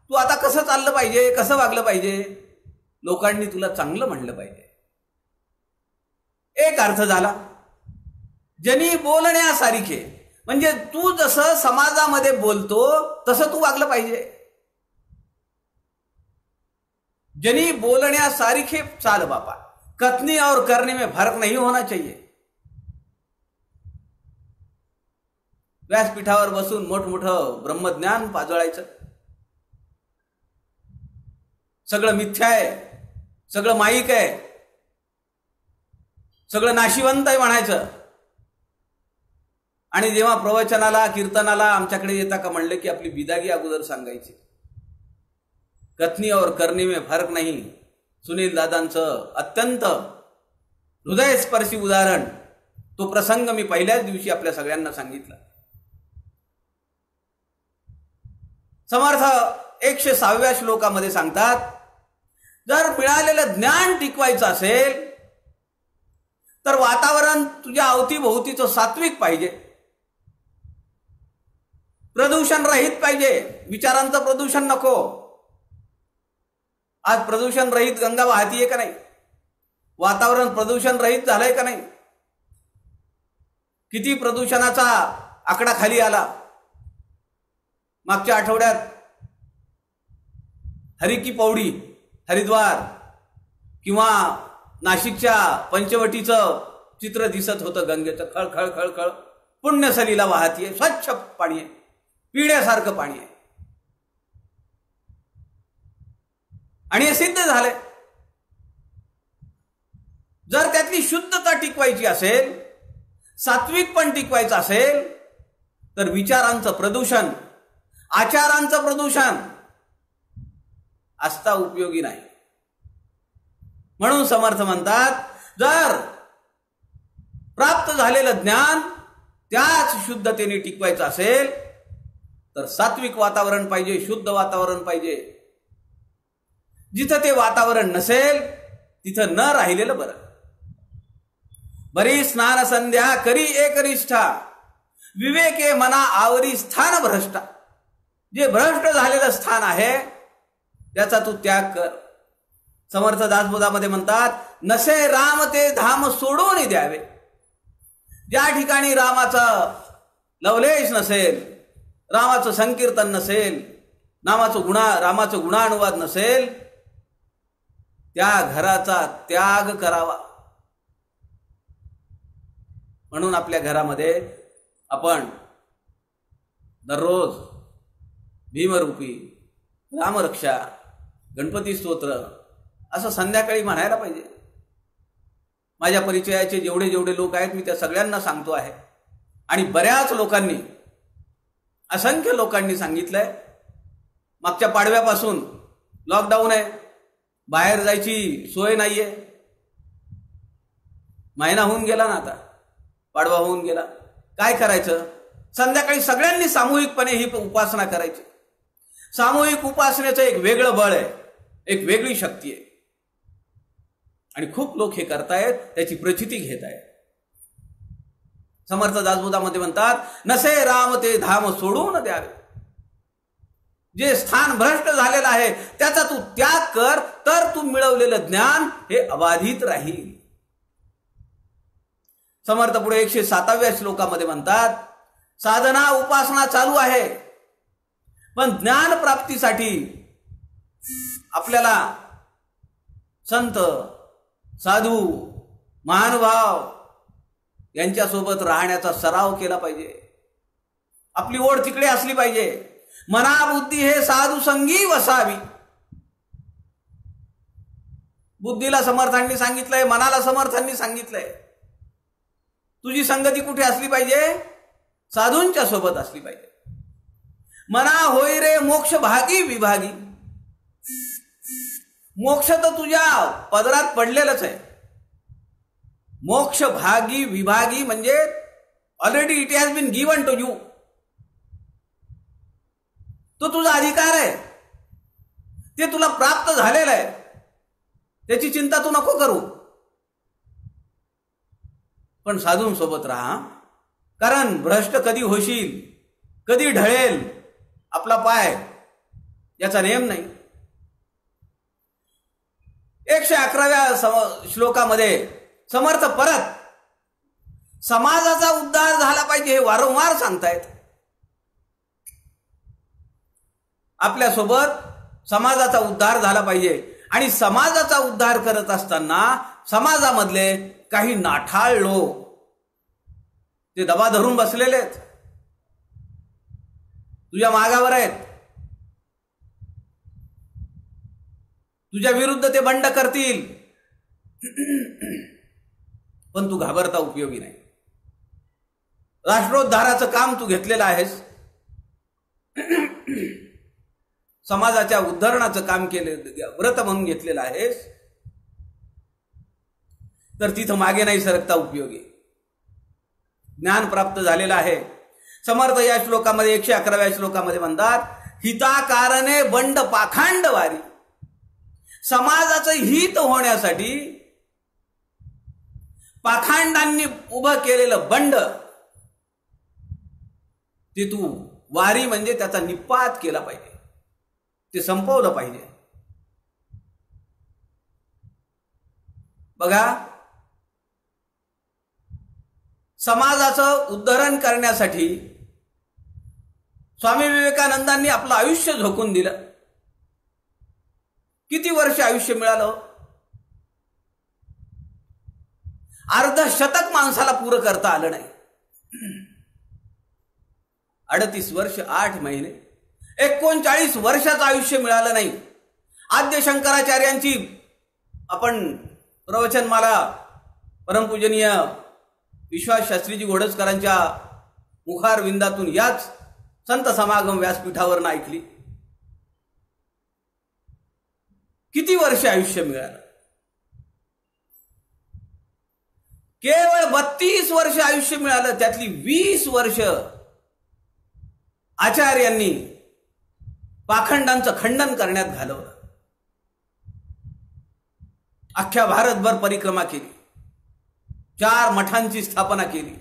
तू आता कसं चाललं पाहिजे, कसं वागलं पाहिजे, लोकांनी तुला चांगलं म्हणलं पाहिजे. एक अर्थ झाला. जनी बोलण्यासारखे म्हणजे तू जसं समाजामध्ये बोलतो तसं तू वागलं पाहिजे. जनी बोलण्यासारखे चाल बापा. कथनी और करने में फर्क नहीं होना चाहिए. व्यासपीठावर बसून मोठमोठं ब्रह्मज्ञान पाजळायचं, सगळं मिथ्या आहे, सगळं माईक आहे, सगळं नाशिवंत आहे म्हणायचं. आणि जेव्हा प्रवचनाला कीर्तनाला आमच्याकडे येता का म्हणले की आपली बिदागी अगोदर सांगायची. कथनी और करने में फर्क नहीं. सुनील दादांचं अत्यंत हृदयस्पर्शी उदाहरण, तो प्रसंग मी पहिल्याच दिवशी आपल्या सगळ्यांना सांगितला. समर्थ 106व्या श्लोकामध्ये सांगतात, जर मिळालेलं ज्ञान टिकवायचं असेल तर वातावरण तुझ्या अवतीभोवतीचं सात्विक पाहिजे, प्रदूषण रहित पाहिजे. विचारांचं प्रदूषण नको. आज प्रदूषण रहित गंगा वाहतीये का नाही? वातावरण प्रदूषण रहित झालंय का नाही? किती प्रदूषणाचा आकडा खाली आला. मागच्या आठवड्यात हरी की पौडी, हरिद्वार किंवा नाशिकच्या पंचवटीचं चित्र दिसत होतं. गंगेचं खळखळ खळखळ पुण्यसलीला वाहतीये, स्वच्छ पाणी आहे, पिण्यासारखं पाणी आहे. आणि हे सिद्ध झालंय. जर त्यातली शुद्धता टिकवायची असेल, सात्विक पण टिकवायचं असेल, तर विचारांचं प्रदूषण, आचारांचं प्रदूषण असता उपयोगी नाही. म्हणून समर्थ म्हणतात, जर प्राप्त झालेलं ज्ञान त्याच शुद्धतेने टिकवायचं असेल तर सात्विक वातावरण पाहिजे, शुद्ध वातावरण पाहिजे. जिथं ते वातावरण नसेल तिथं न राहिलेलं बरं. बरी स्नान संध्या करी एक निष्ठा, विवेके मना आवरी स्थान भ्रष्टा. जे भ्रष्ट झालेलं स्थान आहे त्याचा तू त्याग कर. समर्थ दासबोधामध्ये म्हणतात, नसे राम ते धाम सोडून द्यावे. ज्या ठिकाणी रामाचा लवलेश नसेल, रामाचं संकीर्तन नसेल, रामाचं गुणानुवाद नसेल, त्या घराचा त्याग करावा. म्हणून आपल्या घरामध्ये आपण दररोज भीमरूपी, रामरक्षा, गणपती स्तोत्र असं संध्याकाळी म्हणायला पाहिजे. माझ्या परिचयाचे जेवढे जेवढे लोक आहेत मी त्या सगळ्यांना सांगतो आहे. आणि बऱ्याच लोकांनी, असंख्य लोकांनी सांगितलंय, मागच्या पाडव्यापासून लॉकडाऊन आहे, बाहेर जायची सोय नाहीये. महिना होऊन गेला ना, आता पाडवा होऊन गेला. काय करायचं? संध्याकाळी सगळ्यांनी सामूहिकपणे ही उपासना करायची. सामूहिक उपासनेचं एक वेगळं बळ आहे, एक वेगळी शक्ती आहे. आणि खूप लोक हे करतायत, त्याची प्रचिती घेत आहेत. समर्थ दासबोधामध्ये म्हणतात, नसे राम ते धाम सोडून द्यावे. जे स्थान भ्रष्ट झालेलं आहे त्याचा तू त्याग कर, तर तू मिळवलेलं ज्ञान हे अबाधित राहील. समर्थ पुढे 107व्या श्लोकामध्ये म्हणतात, साधना उपासना चालू आहे, पण ज्ञान प्राप्तीसाठी आपल्याला संत साधू महानुभाव यांच्यासोबत राहण्याचा सराव केला पाहिजे. आपली ओढ तिकडे असली पाहिजे. मना बुद्धी हे साधू संगी वसावी. बुद्धीला समर्थांनी सांगितलंय, मनाला समर्थांनी सांगितलंय, तुझी संगती कुठे असली पाहिजे? साधूंच्या सोबत असली पाहिजे. मना होय रे मोक्ष भागी विभागी. मोक्ष तर तुझ्या पदरात पडलेलंच आहे. मोक्ष भागी विभागी म्हणजे already it has been given to you. तो तुझा अधिकार आहे, ते तुला प्राप्त झालेलं आहे, त्याची चिंता तू नको करू. पण साधूंसोबत राहा, कारण भ्रष्ट कधी होशील, कधी ढळेल आपला पाय याचा नेम नाही. 111व्या श्लोकामध्ये समर्थ परत समाजाचा उद्धार झाला पाहिजे हे वारंवार सांगतायत. आपल्यासोबत समाजाचा उद्धार झाला पाहिजे, आणि समाजाचा उद्धार करत असताना समाजामधले काही नाठाळ लोक ते दबा धरून बसलेले आहेत, तुझ्या मागावर आहेत, तुझ्या विरुद्ध ते बंड करतील, पण तू घाबरता उपयोगी नाही. राष्ट्रोद्धाराचं काम तू घेतलेलं आहेस, समाजाच्या उद्धरणाचं काम केलं, व्रत म्हणून घेतलेलं आहेस, तर तिथं मागे नाही सरकता उपयोगी. ज्ञान प्राप्त झालेलं आहे. समर्थ या श्लोकामध्ये 111व्या श्लोकामध्ये म्हणतात, हिताकारणे बंड पाखांड वारी. समाजाचं हित होण्यासाठी पाखांडांनी उभं केलेलं बंड ते तू वारी म्हणजे त्याचा निपात केला पाहिजे, ते संपवलं पाहिजे. बघा, समाजाचं उद्धरण करण्यासाठी स्वामी विवेकानंदांनी आपलं आयुष्य झोकून दिलं. किती वर्ष आयुष्य मिळालं? अर्ध शतक माणसाला पुरं करता आलं नाही. 38 वर्ष 8 महिने 39 वर्षाचं आयुष्य मिळालं नाही. आद्य शंकराचार्यांची आपण प्रवचनमाला परमपूजनीय विश्वास शास्त्रीजी घोडजकरांच्या मुखारविंदातून याच संत समागम व्यासपीठावर ऐकली. किती वर्ष आयुष्य मिळालं? केवळ 32 वर्ष आयुष्य मिळालं. त्यातली 20 वर्ष आचार्यांनी पाखंडांचं खंडन करण्यात घालवलं. अख्ख्या भारतभर परिक्रमा केली, 4 मठांची स्थापना केली.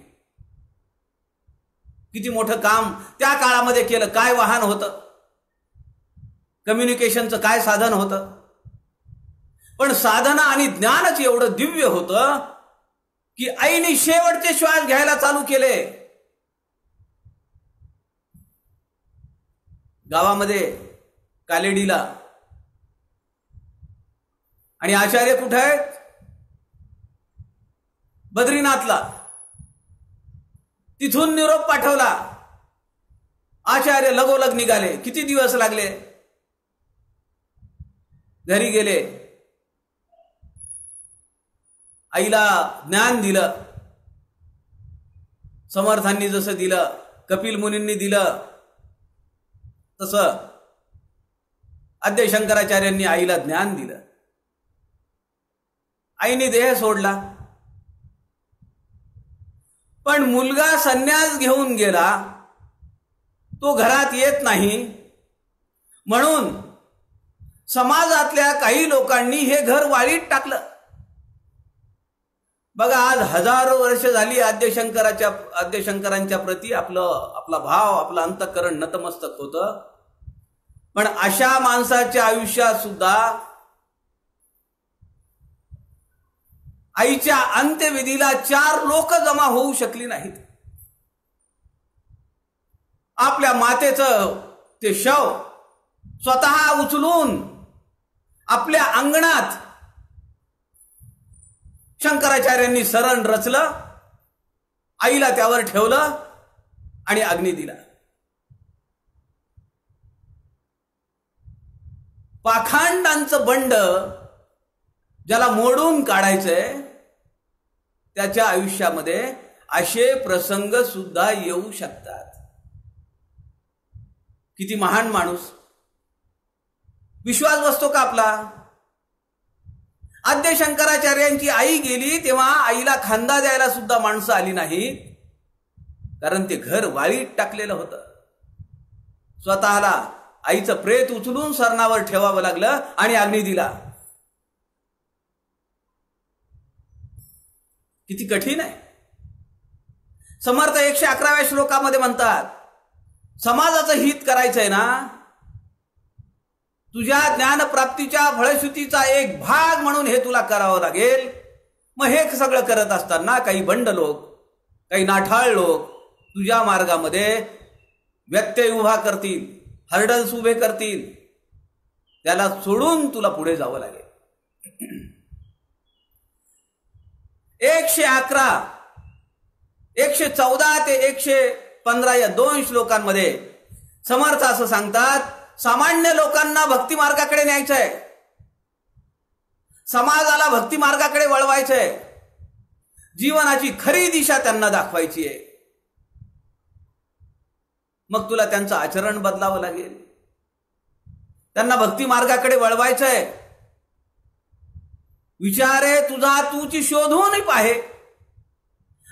किती मोठं काम त्या काळामध्ये केलं. काय वाहन होतं, कम्युनिकेशनचं काय साधन होतं, पण साधना आणि ज्ञानच एवढं दिव्य होतं की आईने शेवटचे श्वास घ्यायला चालू केले. गावामध्ये कालेडीला, आणि आचार्य कुठे आहेत? बद्रीनाथला. तिथून निरोप पाठवला. आचार्य लगोलग निघाले. किती दिवस लागले? घरी गेले. आईला ज्ञान दिलं, समर्थांनी जसं दिलं, कपिल मुनींनी दिलं, तसं आद्य शंकराचार्यांनी आईला ज्ञान दिलं. आईने देह सोडला, पण मुलगा संन्यास घेऊन गेला. तो घरात येत नाही, म्हणून समाजातल्या काही लोकांनी हे घर वाळीत टाकलं. बघा, आज हजारो वर्ष झाली आद्यशंकरांच्या प्रती आपला भाव, आपलं अंतःकरण नतमस्तक होतं. पण अशा माणसाच्या आयुष्यात सुद्धा आईच्या अंत्यविधीला 4 लोक जमा होऊ शकली नाहीत. आपल्या मातेचं ते शव स्वतः उचलून आपल्या अंगणात शंकराचार्यांनी सरण रचलं, आईला त्यावर ठेवलं आणि अग्नी दिला. पाखंडांचं बंड ज्याला मोडून काढायचंय त्याच्या आयुष्यामध्ये असे प्रसंग सुद्धा येऊ शकतात. किती महान माणूस, विश्वास बसतो का आपला? आद्य शंकराचार्यांची आई गेली तेव्हा आईला खांदा द्यायला सुद्धा माणसं आली नाहीत, कारण ते घर वाळीत टाकलेलं होतं. स्वतःला आईचं प्रेत उचलून सरणावर ठेवावं लागलं आणि अग्नी दिला. किती कठीण आहे. समर्थ 111व्या श्लोकामध्ये म्हणतात, समाजाचं हित करायचंय ना, तुझ्या ज्ञानप्राप्तीच्या फळश्रुतीचा एक भाग म्हणून हे तुला करावं लागेल. मग हे सगळं करत असताना काही बंड लोक, काही नाठाळ लोक तुझ्या मार्गामध्ये व्यत्यय उभा करतील, हर्डल्स उभे करतील. त्याला सोडून तुला पुढे जावं लागेल. 111, 114 ते 115 या 2 श्लोकांमध्ये समर्थ असं सांगतात, सामान्य लोकांना भक्ती मार्गाकडे न्यायचंय, समाजाला भक्ती मार्गाकडे वळवायचंय, जीवनाची खरी दिशा त्यांना दाखवायची आहे. मग तुला त्यांचं आचरण बदलावं लागेल, त्यांना भक्ती मार्गाकडे वळवायचंय. विचार आहे तुझा, तूची शोधून पाहे.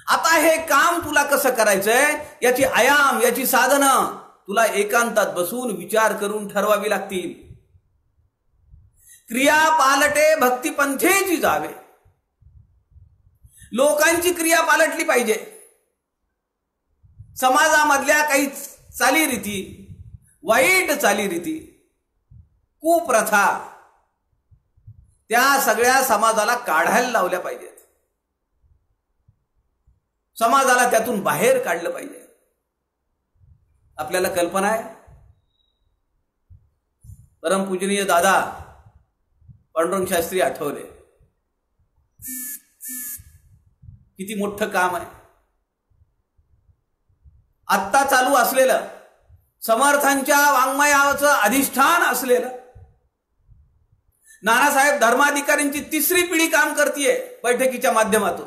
आता हे काम तुला कसं करायचंय याची आयाम, याची साधनं तुला एकांतात बसून विचार करून ठरवावी लागतील. क्रिया पालटे भक्तिपंथेची जावे. लोकांची क्रिया पालटली पाहिजे. समाजामधल्या काही चालीरीती, वाईट चालीरीती, कुप्रथा, त्या सगळ्या समाजाला काढायला लावल्या पाहिजेत. समाजाला त्यातून बाहेर काढलं पाहिजे. आपल्याला कल्पना आहे, परमपूजनीय दादा पांडुरंग शास्त्री आठवले, किती मोठं काम आहे. आत्ता चालू असलेलं समर्थांच्या वाङ्मयाचं अधिष्ठान असलेलं नानासाहेब धर्माधिकारींची 3री पिढी काम करतीये बैठकीच्या माध्यमातून.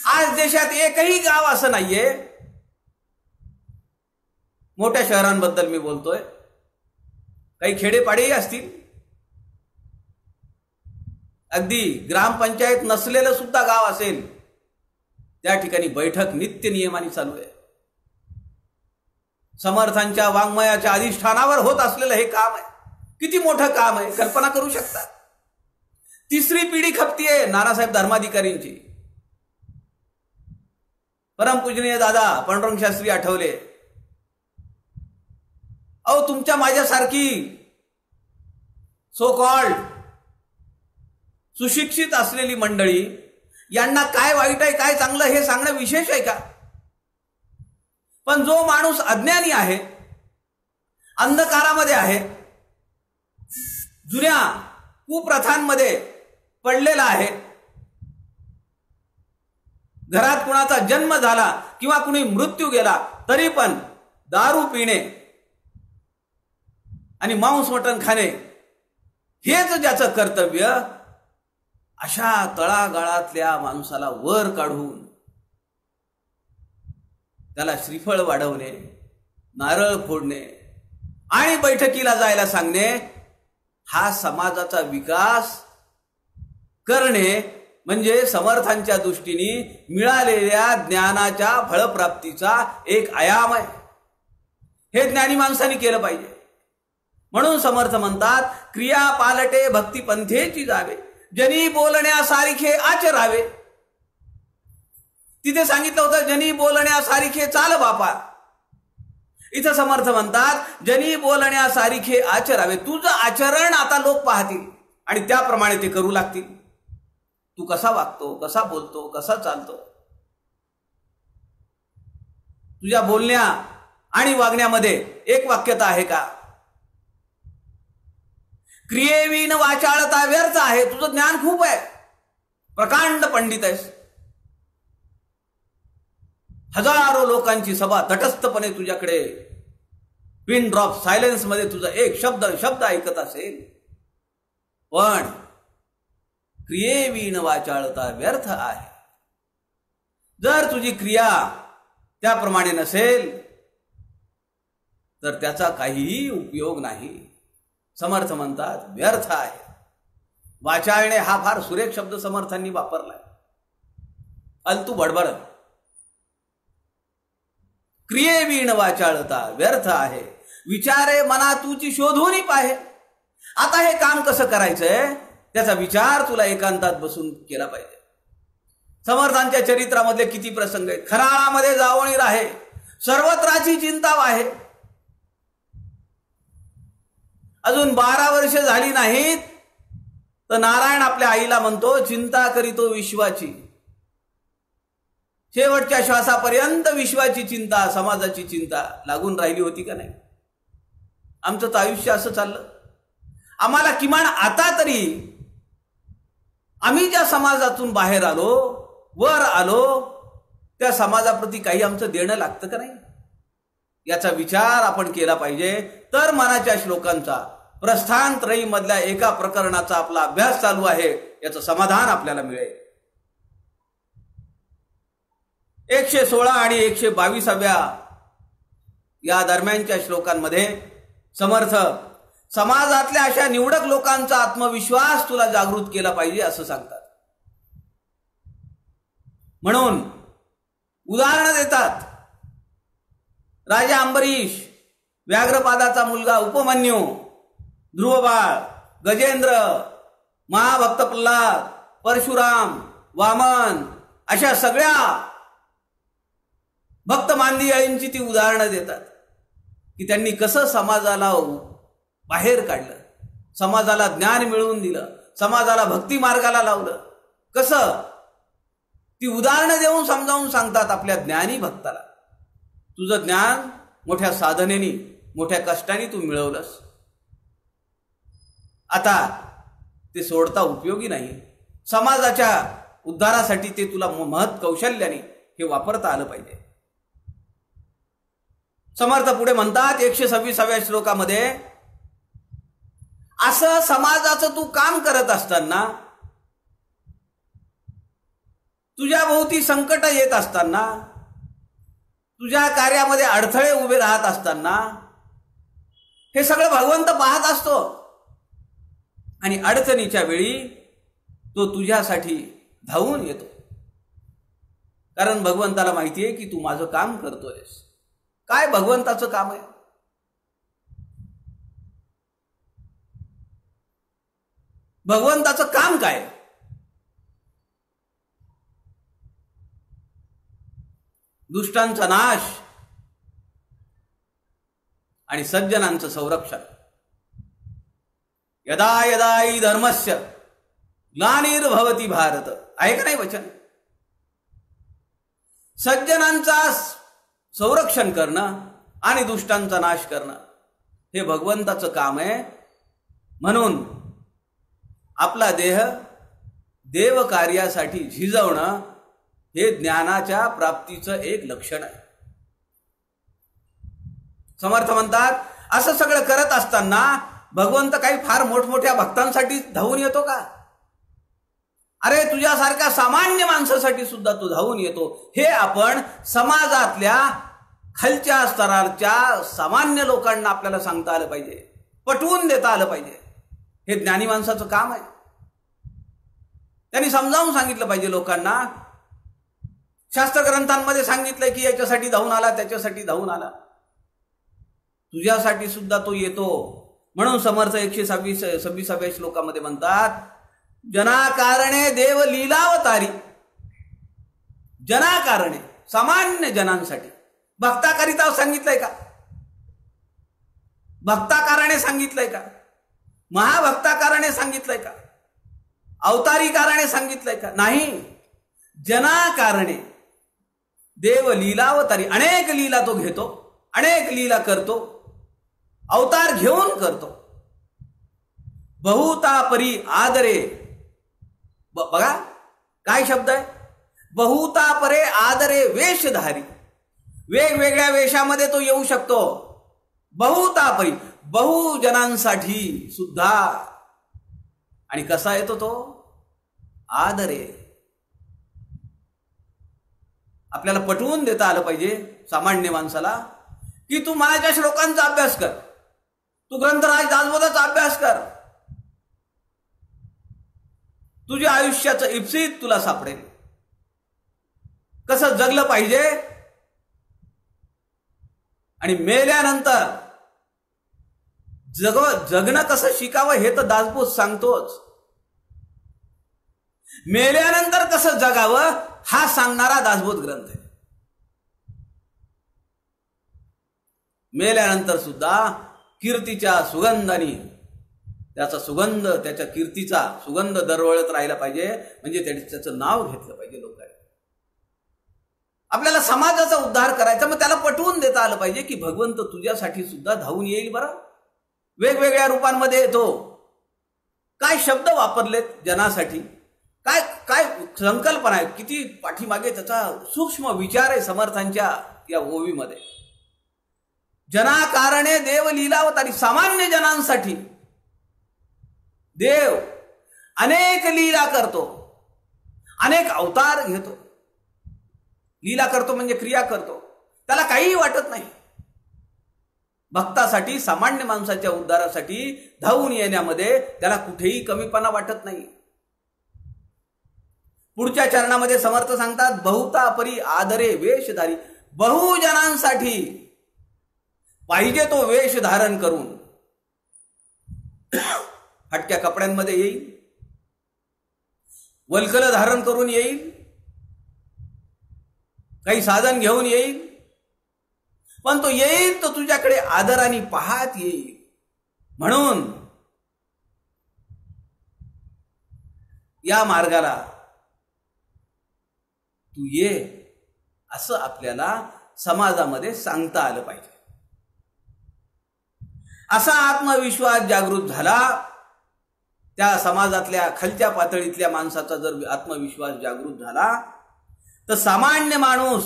आज देशात एकही गाव असं नाहीये, मोठ्या शहरांबद्दल मी बोलतोय, काही खेडेपाडेही असतील, अगदी ग्रामपंचायत नसलेलं सुद्धा गाव असेल, त्या ठिकाणी बैठक नित्य नियमाने चालू आहे. समर्थांच्या वाङ्मयाच्या अधिष्ठानावर होत असलेलं हे काम आहे. किती मोठं काम आहे, कल्पना करू शकता. 3री पिढी खपतीये नानासाहेब धर्माधिकारींची. परमपूजनीय दादा पांडुरंग शास्त्री आठवले, अहो तुमच्या माझ्यासारखी सो कॉल्ड सुशिक्षित असलेली मंडळी, यांना काय वाईट आहे काय चांगलं हे सांगणं विशेष आहे का? पण जो माणूस अज्ञानी आहे, अंधकारामध्ये आहे, जुन्या कुप्रथांमध्ये पडलेला आहे, घरात कुणाचा जन्म झाला किंवा कुणी मृत्यू गेला तरी पण दारू पिणे आणि मांस मटण खाणे हेच ज्याचं कर्तव्य, अशा तळागाळातल्या माणसाला वर काढून त्याला श्रीफळ वाढवणे, नारळ फोडणे आणि बैठकीला जायला सांगणे, हा समाजाचा विकास करणे म्हणजे समर्थांच्या दृष्टीने मिळालेल्या ज्ञानाच्या फळप्राप्तीचा एक आयाम आहे. हे ज्ञानी माणसांनी केलं पाहिजे. म्हणून समर्थ म्हणतात, क्रिया पालटे भक्तिपंथेची जावे, जनी बोलण्यासारखे आचरावे. तिथे सांगितलं होतं जनी बोलण्यासारिखे चाल बापा. इथं समर्थ म्हणतात जनी बोलण्यासारिखे आचरावे. तुझं आचरण आता लोक पाहतील आणि त्याप्रमाणे ते करू लागतील. तू कसा वागतो, कसा बोलतो, कसा चालतो. तुझ्या बोलण्या आणि वागण्यामध्ये एक वाक्यता आहे का? क्रियेविन वाचाळता व्यर्थ आहे. तुझं ज्ञान खूप आहे, प्रकांड पंडित आहेस. हजारो लोकांची सभा तटस्थपणे तुझ्याकडे पिन ड्रॉप सायलेन्स मध्ये तुझा एक शब्द ऐकत असेल, पण क्रियेविन वाचाळता व्यर्थ आहे. जर तुझी क्रिया त्याप्रमाणे नसेल तर त्याचा काहीही उपयोग नाही. समर्थ म्हणतात व्यर्थ आहे. वाचाळणे हा फार सुरेख शब्द समर्थांनी वापरलाय. अलतू बडबड. क्रियेविण वाचाळता व्यर्थ आहे. विचारे मना तुची शोधून पाहे. आता हे काम कसं करायचंय त्याचा विचार तुला एकांतात बसून केला पाहिजे. समर्थांच्या चरित्रामधले किती प्रसंग आहेत. खराळामध्ये जावणी राहे, सर्वत्राची चिंता वाहे. अजून 12 वर्ष झाली नाहीत तर नारायण आपल्या आईला म्हणतो चिंता करीतो विश्वाची. शेवटच्या श्वासापर्यंत विश्वाची चिंता, समाजाची चिंता लागून राहिली होती का नाही? आमचं तर आयुष्य असं चाललं. आम्हाला किमान आता तरी आम्ही ज्या समाजातून बाहेर आलो, वर आलो, त्या समाजाप्रती काही आमचं देणं लागतं का नाही याचा विचार आपण केला पाहिजे. तर मनाच्या श्लोकांचा प्रस्थान त्रयी मधल्या एका प्रकरणाचा आपला अभ्यास चालू आहे याचं समाधान आपल्याला मिळेल. 116 आणि 122व्या या दरम्यानच्या श्लोकांमध्ये समर्थ समाजातल्या अशा निवडक लोकांचा आत्मविश्वास तुला जागृत केला पाहिजे असं सांगतात. म्हणून उदाहरण देतात. राजा अंबरीश, व्याघ्रपादाचा मुलगा उपमन्यू, ध्रुवबाळ, गजेंद्र, महाभक्त प्रल्हाद, परशुराम, वामन अशा सगळ्या भक्त मांदियाळींची ती उदाहरणं देतात की त्यांनी कसं समाजाला बाहेर काढलं, समाजाला ज्ञान मिळवून दिलं, समाजाला भक्ती मार्गाला लावलं. कसं ती उदाहरणं देऊन समजावून सांगतात आपल्या ज्ञानी भक्ताला. तुझं ज्ञान मोठ्या साधनेनी, मोठ्या कष्टाने तू मिळवलंस. आता ते सोडता उपयोगी नाही. समाजाच्या उद्धारासाठी ते तुला महत् कौशल्याने हे वापरता आलं पाहिजे. समर्थ पुढे म्हणतात 126व्या श्लोकामध्ये, असं समाजाचं तू काम करत असताना, तुझ्या भोवती संकट येत असताना, तुझ्या कार्यामध्ये अडथळे उभे राहत असताना हे सगळं भगवंत पाहत असतो आणि अडचणीच्या वेळी तो तुझ्यासाठी धावून येतो. कारण भगवंताला माहिती आहे की तू माझं काम करतोयस. काय भगवंताचं काम आहे? भगवंताचं काम काय? दुष्टांचा नाश आणि सज्जनांचं संरक्षण. यदा यदा हि धर्मस्य ग्लानिर्भवति भारत, आहे का नाही वचन? सज्जनांचा संरक्षण करणं आणि दुष्टांचा नाश करणं हे भगवंताचं काम आहे. म्हणून आपला देह देव कार्यासाठी झिजवणं हे ज्ञानाच्या प्राप्तीचं एक लक्षण आहे. समर्थ म्हणतात असं सगळं करत असताना भगवंत काही फार मोठमोठ्या भक्तांसाठी धावून येतो का? अरे तुझ्यासारख्या सामान्य माणसासाठी सुद्धा तो धावून येतो. हे आपण समाजातल्या खालच्या स्तराच्या सामान्य लोकांना आपल्याला सांगता आलं पाहिजे, पटवून देता आलं पाहिजे. हे ज्ञानी माणसाचं काम आहे. त्यांनी समजावून सांगितलं पाहिजे लोकांना. शास्त्र ग्रंथांमध्ये सांगितलंय की याच्यासाठी धावून आला, त्याच्यासाठी धावून आला. तुझ्यासाठी सुद्धा तो येतो. म्हणून समर्थ 126व्या श्लोकामध्ये म्हणतात, जना कारणे देव लीलावतारी. जनाकारणे, सामान्य जनांसाठी. भक्ताकरिता सांगितलंय का? भक्ताकारणे सांगितलंय का? महाभक्ताकारणे सांगितलंय का? अवतारी कारणे सांगितलंय का? नाही. जनाकारणे. देव लीलावतारी, अनेक लीला तो घेतो, अनेक लीला करतो, अवतार घेऊन करतो. बहुतापरी आदरे. बघा काय शब्द आहे, बहुतापरे आदरे वेशधारी. वेगवेगळ्या वेशामध्ये तो येऊ शकतो. बहुतापरी, बहुजनांसाठी सुद्धा. आणि कसा येतो तो? आदरे. आपल्याला पटवून देता आलं पाहिजे सामान्य माणसाला की तू मनाच्या श्लोकांचा अभ्यास कर, तू ग्रंथराज दासबोधाचा अभ्यास कर, तुझ्या आयुष्याचं इप्सित तुला सापडेल. कसं जगलं पाहिजे आणि मेल्यानंतर जगणं कसं शिकावं हे तर दासबोध सांगतोच. मेल्यानंतर कसं जगावं हा सांगणारा दासबोध ग्रंथ आहे. मेल्यानंतर सुद्धा कीर्तीच्या सुगंधाने त्याचा सुगंध, त्याच्या कीर्तीचा सुगंध दरवळत राहिला पाहिजे. म्हणजे त्याचं नाव घेतलं पाहिजे लोकांनी. आपल्याला समाजाचा उद्धार करायचा, मग त्याला पटवून देता आलं पाहिजे की भगवंत तुझ्यासाठी सुद्धा धावून येईल. बरं, वेगवेगळ्या रूपांमध्ये येतो. काय शब्द वापरलेत जनासाठी, काय काय संकल्पना आहे, किती पाठीमागे त्याचा सूक्ष्म विचार आहे समर्थांच्या या ओवीमध्ये. जनाकारणे देव लीलावतारी. सामान्य जनांसाठी देव अनेक लीला करतो, अनेक अवतार घेतो. लीला करतो म्हणजे क्रिया करतो, त्याला काहीही वाटत नाही. भक्तासाठी, सामान्य माणसाच्या उद्धारासाठी धावून येण्यामध्ये त्याला कुठेही कमीपणा वाटत नाही. पुढच्या चरणामध्ये समर्थ सांगतात, बहुतापरी आदरे वेशधारी. बहुजनांसाठी पाहिजे तो वेश धारण करून हटक्या कपड्यांमध्ये येईल, वल्कल धारण करून येईल, काही साधन घेऊन येईल, पण तो येईल तो तुझ्याकडे आदराने पाहत येईल. म्हणून या मार्गाला तू ये असं आपल्याला समाजामध्ये सांगता आलं पाहिजे. असा आत्मविश्वास जागृत झाला, त्या समाजातल्या खालच्या पातळीतल्या माणसाचा जर आत्मविश्वास जागृत झाला तर सामान्य माणूस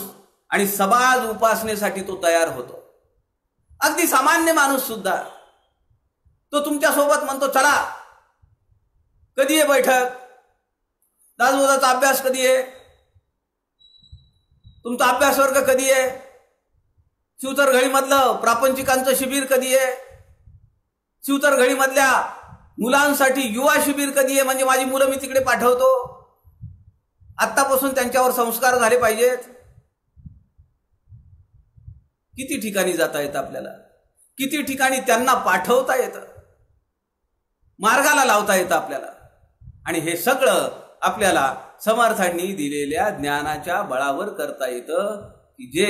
आणि समाज उपासनेसाठी तो तयार होतो. अगदी सामान्य माणूस सुद्धा तो तुमच्या सोबत म्हणतो, चला कधी आहे बैठक, दासबोधाचा अभ्यास कधी आहे, तुमचा अभ्यास वर्ग कधी आहे, शिवतरघळी मधलं प्रापंचिकांचं शिबिर कधी आहे, शिवतरघळी मधल्या मुलांसाठी युवा शिबिर कधी आहे, म्हणजे माझी मुलं मी तिकडे पाठवतो, आत्तापासून त्यांच्यावर संस्कार झाले पाहिजेत. किती ठिकाणी जाता येतं आपल्याला, किती ठिकाणी त्यांना पाठवता येतं, मार्गाला लावता येतं आपल्याला. आणि हे सगळं आपल्याला समर्थांनी दिलेल्या ज्ञानाच्या बळावर करता येतं की जे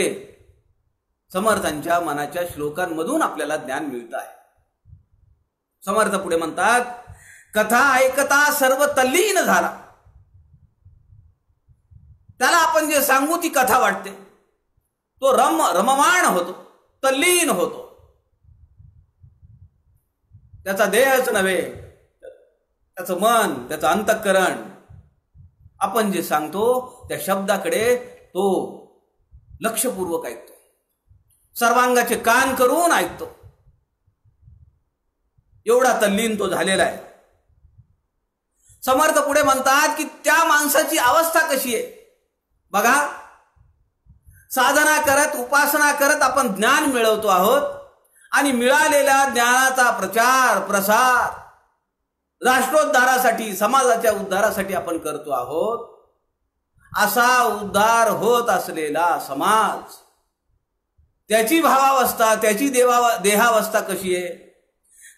समर्थांच्या मनाच्या श्लोकांमधून आपल्याला ज्ञान मिळतं आहे. समर्थ पुढे म्हणतात, कथा ऐकता सर्व तल्लीन झाला. त्याला आपण जे सांगू ती कथा वाटते, तो रममाण होतो, तल्लीन होतो. त्याचा देहच नव्हे, त्याचं मन, त्याचं अंतःकरण आपण जे सांगतो त्या शब्दाकडे तो लक्षपूर्वक ऐकतो, सर्वांगाचे कान करून ऐकतो. एवढा तल्लीन तो झालेला आहे. समर्थ पुढे म्हणतात की त्या माणसाची अवस्था कशी आहे बघा. साधना करत, उपासना करत आपण ज्ञान मिळवतो आहोत आणि मिळालेल्या ज्ञानाचा प्रचार प्रसार राष्ट्रोद्धारासाठी, समाजाच्या उद्धारासाठी आपण करतो आहोत. असा उद्धार होत असलेला समाज, त्याची भावावस्था, त्याची देहावस्था कशी आहे.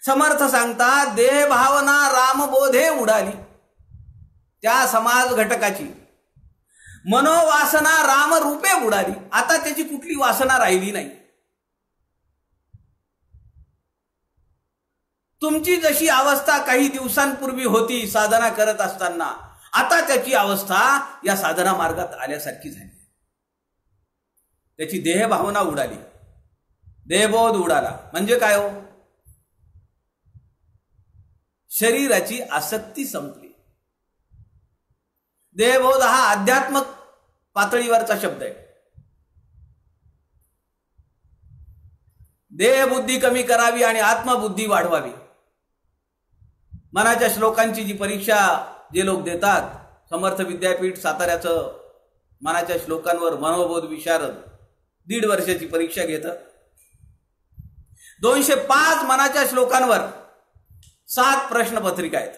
समर्थ सांगतात, देह भावना रामबोधे उडाली. त्या समाज घटकाची मनोवासना राम रूपे बुडाली. आता त्याची कुठली वासना राहिली नाही. तुमची जशी अवस्था काही दिवसांपूर्वी होती साधना करत असताना, आता त्याची अवस्था या साधना मार्गात आल्यासारखी झाली. त्याची देहभावना उडाली, देहबोध उडाला. म्हणजे काय हो? शरीराची आसक्ती संपली. देहबोध हा आध्यात्मिक पातळीवरचा शब्द आहे. देहबुद्धी कमी करावी आणि आत्मबुद्धी वाढवावी. मनाच्या श्लोकांची जी परीक्षा जे लोक देतात, समर्थ विद्यापीठ साताऱ्याचं मनाच्या श्लोकांवर मनोबोध विशारद 1.5 वर्षाची परीक्षा घेतात. 205 मनाच्या श्लोकांवर 7 प्रश्नपत्रिका आहेत.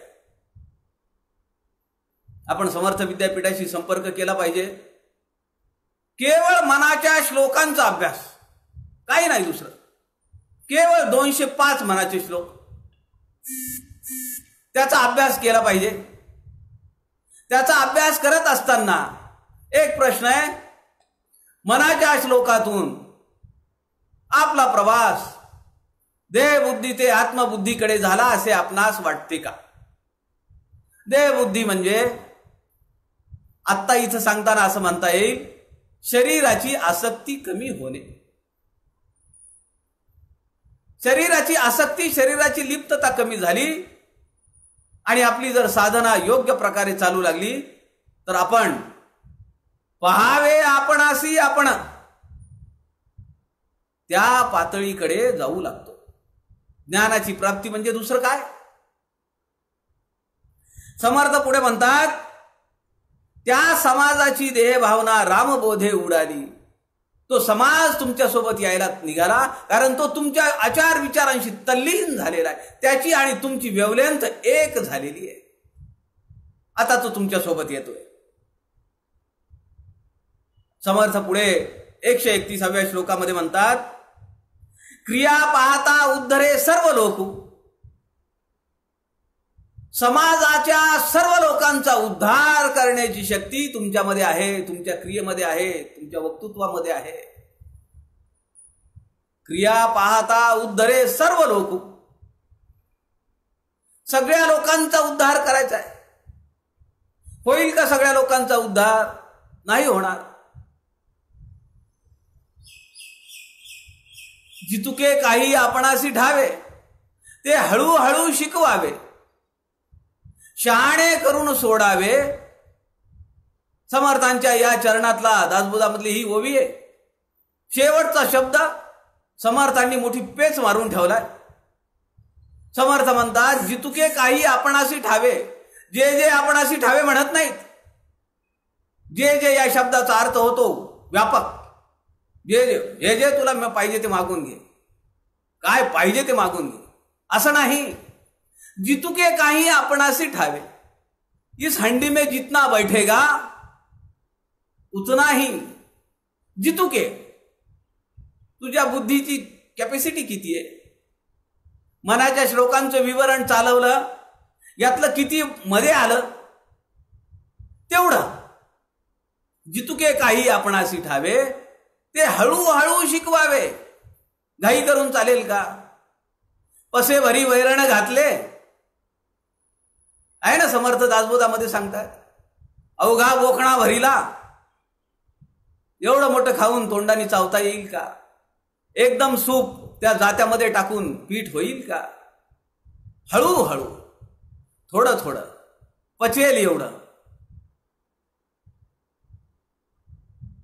आपण समर्थ विद्यापीठाशी संपर्क केला पाहिजे. केवळ मनाच्या श्लोकांचा अभ्यास, काही नाही दुसरं. केवळ 205 मनाचे श्लोक, त्याचा अभ्यास केला पाहिजे. त्याचा अभ्यास करत असताना एक प्रश्न आहे, मनाच्या श्लोकातून आपला प्रवास देहबुद्धी ते आत्मबुद्धीकडे झाला असे आपणास वाटते का? देहबुद्धी म्हणजे आत्ता इथं सांगताना असं म्हणता येईल, शरीराची आसक्ती कमी होणे. शरीराची आसक्ती, शरीराची लिप्तता कमी झाली आणि आपली जर साधना योग्य प्रकारे चालू लागली तर आपण पहावे आपणासी आपण त्या पातळीकडे जाऊ लागतो. ज्ञानाची प्राप्ती म्हणजे दुसरं काय? समर्थ पुढे म्हणतात, त्या समाजाची देहभावना रामबोधे उडाली. तो समाज तुमच्यासोबत यायला निघाला, कारण तो तुमच्या आचार विचारांशी तल्लीन झालेला आहे. त्याची आणि तुमची वेवलेंथ एक झालेली आहे. आता तो तुमच्यासोबत येतोय. समर्थ पुढे 131व्या श्लोकामध्ये म्हणतात, क्रिया पाहता उद्धरे सर्व लोक. समाजाच्या सर्व लोकांचा उद्धार करण्याची शक्ती तुमच्यामध्ये आहे, तुमच्या क्रियेमध्ये आहे, तुमच्या वक्तृत्वामध्ये आहे. क्रिया पाहता उद्धरे सर्व लोक. सगळ्या लोकांचा उद्धार करायचा आहे. होईल का सगळ्या लोकांचा उद्धार? नाही होणार. जितुके काही आपणासी ठावे ते हळूहळू शिकवावे. शहाणे करून सोडावे. समर्थांच्या या चरणातला दासबोधामधली ही ओवी आहे. शेवटचा शब्द समर्थांनी मोठी पेच मारून ठेवलाय. समर्थ म्हणतात, जितुके काही आपणासी ठावे. जे जे आपणासी ठावे म्हणत नाहीत. जे जे या शब्दाचा अर्थ होतो व्यापक, जे जे तुला पाहिजे ते मागून घे, काय पाहिजे ते मागून घे, असं नाही. जितुके काही आपणासी ठावे. इस हंडी में जितना बैठेगा उतना ही. जितुके, तुझ्या बुद्धीची कॅपॅसिटी किती आहे? मनाच्या श्लोकांचं विवरण चालवलं, यातलं किती मध्ये आलं तेवढं. जितुके काही आपणासी ठावे ते हळूहळू शिकवावे. घाई करून चालेल का? पसे भरी वैरण घातले आहे ना, समर्थ दासबोधामध्ये सांगतात. अवघा बोखणा भरीला. एवढं मोठं खाऊन तोंडाने चावता येईल का? एकदम सूप त्या जात्यामध्ये टाकून पीठ होईल का? हळूहळू, थोडं थोडं पचेल एवढं.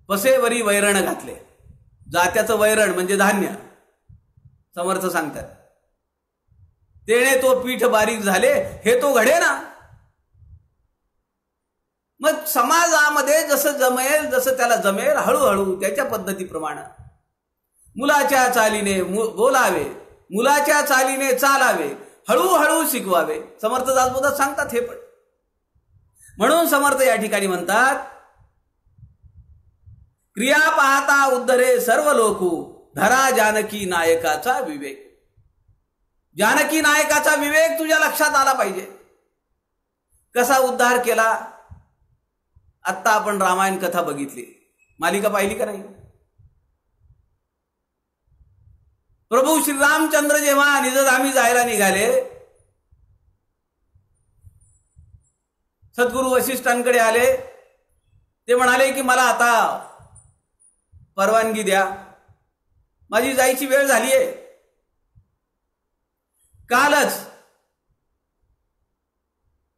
पसेवरी वैरण घातले. जात्याचं वैरण म्हणजे धान्य. समर्थ सांगतात, तेने तो पीठ बारीक झाले, हे तो घडे ना. मग समाजामध्ये जसं जमेल, जसं त्याला जमेल, हळूहळू त्याच्या पद्धतीप्रमाणे मुलाच्या चालीने बोलावे, मुलाच्या चालीने चालावे, हळूहळू शिकवावे. समर्थ दासबोधात सांगतात हे पण. म्हणून समर्थ या ठिकाणी म्हणतात, क्रिया पाहता उद्धरे सर्व लोकू, धरा जानकी नायकाचा विवेक. जानकी नायकाचा विवेक तुझ्या लक्षात आला पाहिजे. कसा उद्धार केला? आत्ता आपण रामायण कथा बघितली, मालिका पाहिली का नाही? प्रभू श्रीरामचंद्र जेव्हा निजधामी जायला निघाले, सद्गुरू वशिष्ठांकडे आले. ते म्हणाले की मला आता परवानगी द्या, माझी जायची वेळ झाली आहे. कालच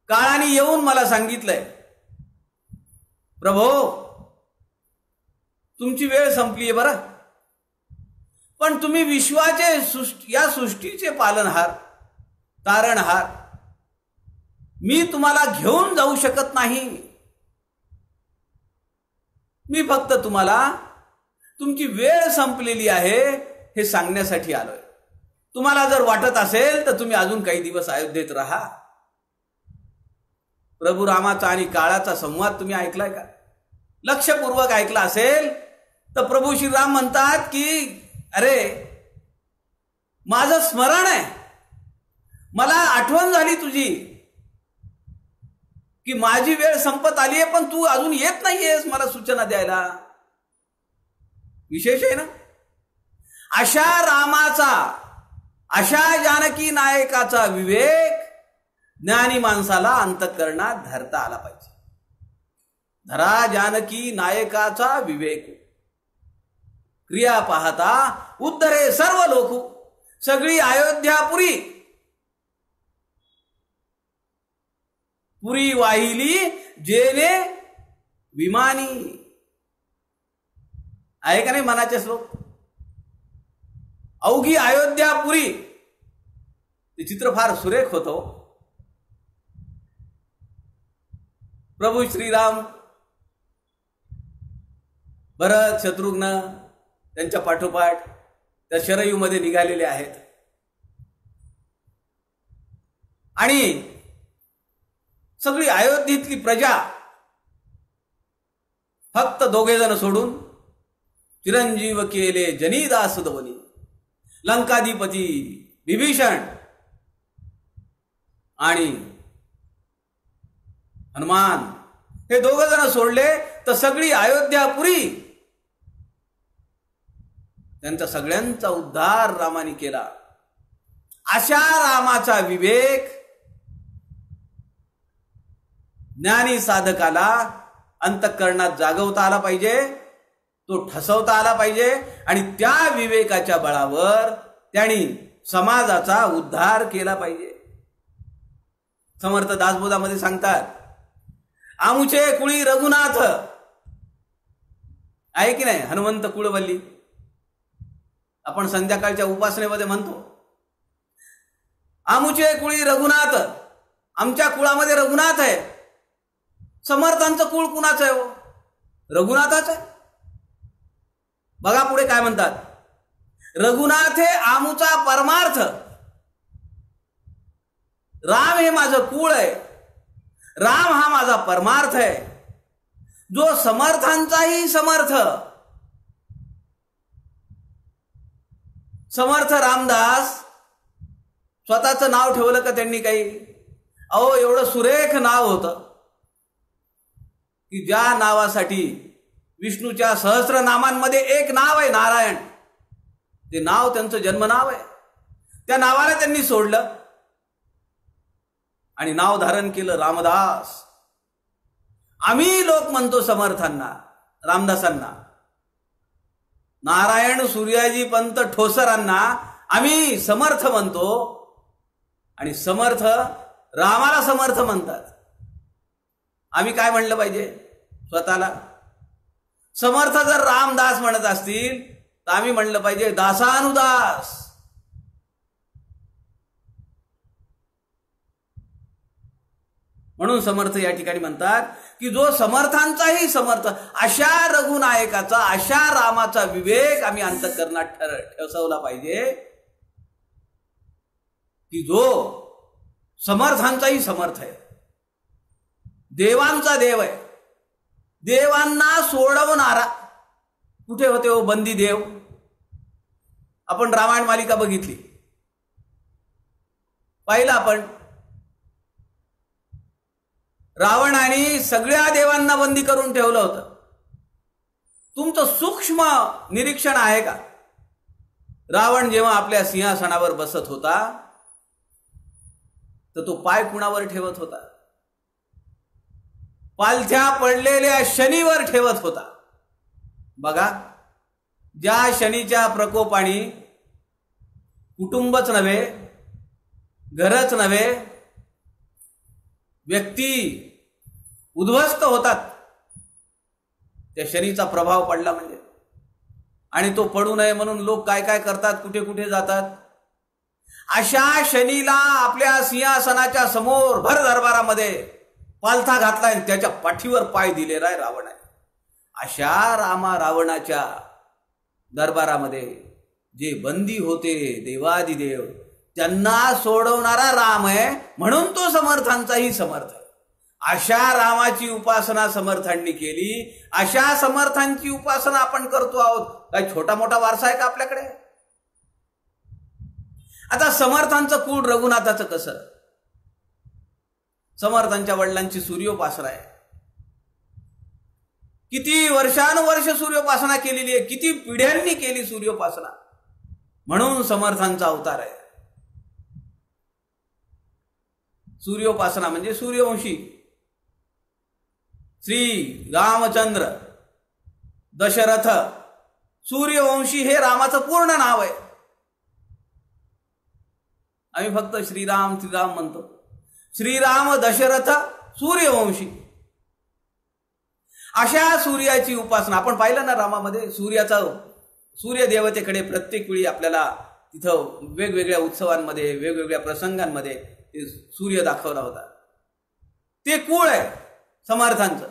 काळाने येऊन मला सांगितलंय, प्रभो तुमची वेळ संपली आहे बरं, पण तुम्ही विश्वाचे या सृष्टीचे पालनहार तारणहार, मी तुम्हाला घेऊन जाऊ शकत नाही. मी फक्त तुम्हाला तुमची वेळ संपलेली आहे हे सांगण्यासाठी आलोय. तुम्हाला जर वाटत असेल तर तुम्ही अजून काही दिवस अयोध्येत राहा. प्रभू रामाचा आणि काळाचा संवाद तुम्ही ऐकलाय का? लक्षपूर्वक ऐकला असेल तर प्रभू श्रीराम म्हणतात की अरे माझं स्मरण आहे, मला आठवण झाली तुझी की माझी वेळ संपत आली आहे, पण तू अजून येत नाहीयेस मला सूचना द्यायला. विशेष आहे ना? अशा रामाचा, अशा जानकी नायकाचा विवेक ज्ञानी माणसाला अंतःकरणात धरता आला पाहिजे. धरा जानकी नायकाचा विवेक, क्रिया पाहता उद्धरे सर्व लोक, सगळी अयोध्यापुरी पुरी वाहिली जेने विमानी. आहे का नाही मनाचे श्लोक? अवघी अयोध्यापुरी. ते चित्र फार सुरेख होतो. प्रभू श्रीराम भरत शत्रुघ्न त्यांच्या पाठोपाठ त्या शरयूमध्ये निघालेले आहेत आणि सगळी अयोध्येतली प्रजा फक्त दोघे जण सोडून चिरंजीव केले जनीदास दवनी, लंकाधिपती विभीषण आणि हनुमान हे दोघं जण सोडले तर सगळी अयोध्यापुरी त्यांचा सगळ्यांचा उद्धार रामाने केला. अशा रामाचा विवेक ज्ञानी साधकाला अंतःकरणात जागवता आला पाहिजे, तो ठसवता आला पाहिजे आणि त्या विवेकाच्या बळावर त्यांनी समाजाचा उद्धार केला पाहिजे. समर्थ दासबोधामध्ये सांगतात, आमुचे कुळी रघुनाथ. आहे की नाही? हनुमंत कुळवल्ली आपण संध्याकाळच्या उपासनेमध्ये म्हणतो, आमुचे कुळी रघुनाथ, आमच्या कुळामध्ये रघुनाथ आहे. समर्थांचं कुळ कुणाचं आहे? हो, रघुनाथाचं आहे. बघा पुढे काय म्हणतात, रघुनाथ हे आमुचा परमार्थ. राम हे माझं कुळ आहे, राम हा माझा परमार्थ आहे. जो समर्थांचाही समर्थ. समर्थ रामदास स्वतःचं नाव ठेवलं का त्यांनी काही? अहो एवढं सुरेख नाव होतं की ज्या नावासाठी विष्णूच्या सहस्रनामांमध्ये एक नाव आहे नारायण, ते नाव त्यांचं जन्मनाव आहे. त्या नावाला त्यांनी सोडलं आणि नाव धारण केलं रामदास. आम्ही लोक म्हणतो समर्थांना, रामदासांना, नारायण सूर्याजी पंत ठोसरांना आम्ही समर्थ म्हणतो आणि समर्थ रामाला समर्थ म्हणतात. आम्ही काय म्हणलं पाहिजे स्वतःला? समर्थ जर रामदास म्हणत असतील तर आम्ही म्हणलं पाहिजे दासानुदास. म्हणून समर्थ या ठिकाणी म्हणतात की जो समर्थांचाही समर्थ, अशा रघुनायकाचा, अशा रामाचा विवेक आम्ही अंतःकरणात ठसवला पाहिजे की जो समर्थांचाही समर्थ आहे, देवांचा देव आहे, देवांना सोडवणारा. कुठे होते हो बंदी देव? आपण रामायण मालिका बघितली, पाहिलं आपण. रावणाने सगळ्या देवांना बंदी करून ठेवलं होतं. तुमचं सूक्ष्म निरीक्षण आहे का? रावण जेव्हा आपल्या सिंहासनावर बसत होता तर तो पाय कुणावर ठेवत होता? पालथ्या पडलेल्या शनीवर ठेवत होता. बघा, ज्या शनीच्या प्रकोपाने कुटुंबच नव्हे, घरच नव्हे, व्यक्ती उद्ध्वस्त होतात, त्या शनीचा प्रभाव पडला म्हणजे. आणि तो पडू नये म्हणून लोक काय काय करतात, कुठे कुठे जातात. अशा शनीला आपल्या सिंहासनाच्या समोर भर दरबारामध्ये पालथा घातलाय, त्याच्या पाठीवर पाय दिलेला आहे रावण आहे. अशा रावणाच्या दरबारामध्ये जे बंदी होते देवादिदेव, त्यांना सोडवणारा राम आहे, म्हणून तो समर्थांचाही समर्थ आहे. अशा रामाची उपासना समर्थांनी केली. अशा समर्थांची उपासना आपण करतो आहोत. काही छोटा मोठा वारसा आहे का आपल्याकडे? आता समर्थांचं कुळ रघुनाथाचं कसं? समर्थांच्या वडिलांची सूर्योपासना आहे. किती वर्षानुवर्ष सूर्योपासना केलेली आहे, किती पिढ्यांनी केली सूर्योपासना, म्हणून समर्थांचा अवतार आहे. सूर्योपासना म्हणजे सूर्यवंशी श्री रामचंद्र दशरथ सूर्यवंशी हे रामाचं पूर्ण नाव आहे. आम्ही फक्त श्रीराम श्रीराम म्हणतो. श्रीराम दशरथ सूर्यवंशी. अशा सूर्याची उपासना आपण पाहिलं ना रामामध्ये. सूर्यदेवतेकडे प्रत्येक वेळी आपल्याला तिथं वेगवेगळ्या उत्सवांमध्ये वेगवेगळ्या प्रसंगांमध्ये ते सूर्य दाखवला होता. ते कुळ आहे समर्थांचं.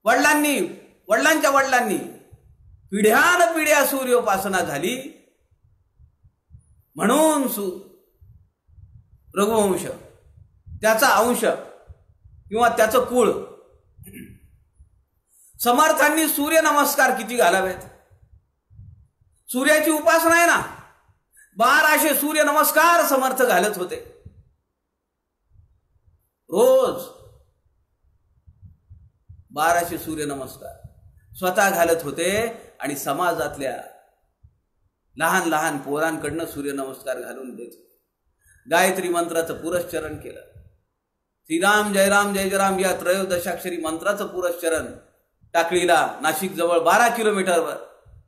वडिलांच्या वडिलांनी पिढ्यानपिढ्या सूर्योपासना झाली, म्हणून रघुवंश त्याचा अंश किंवा त्याचं कुळ. समर्थांनी सूर्य नमस्कार किती घालावेत? सूर्याची उपासना आहे ना, 1200 सूर्य नमस्कार समर्थ घालत होते रोज. 1200 सूर्य नमस्कार स्वतः घालत होते आणि समाजातल्या लहान लहान पोरांकडनं सूर्य नमस्कार घालून देत. गायत्री मंत्राचं पुरश्चरण केलं. श्रीराम जय राम जय जय राम या त्रयोदशाक्षरी मंत्राचं पुरश्चरण टाकळीला नाशिक जवळ 12 किलोमीटरवर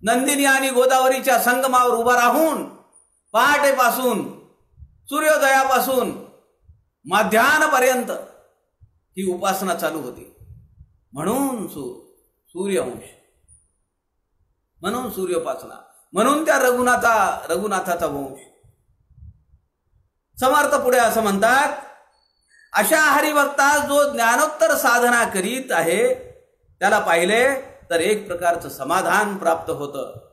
नंदिनी आणि गोदावरीच्या संगमावर उभा राहून पहाटेपासून सूर्योदयापासून माध्यान्हपर्यंत ही उपासना चालू होती. म्हणून सूर्यवंश, म्हणून सूर्योपासना, म्हणून त्या रघुनाथाचा वंश. समर्थ पुढे असं म्हणतात, अशा हरिभक्तास जो ज्ञानोत्तर साधना करीत आहे त्याला पाहिले तर एक प्रकारचं समाधान प्राप्त होतं.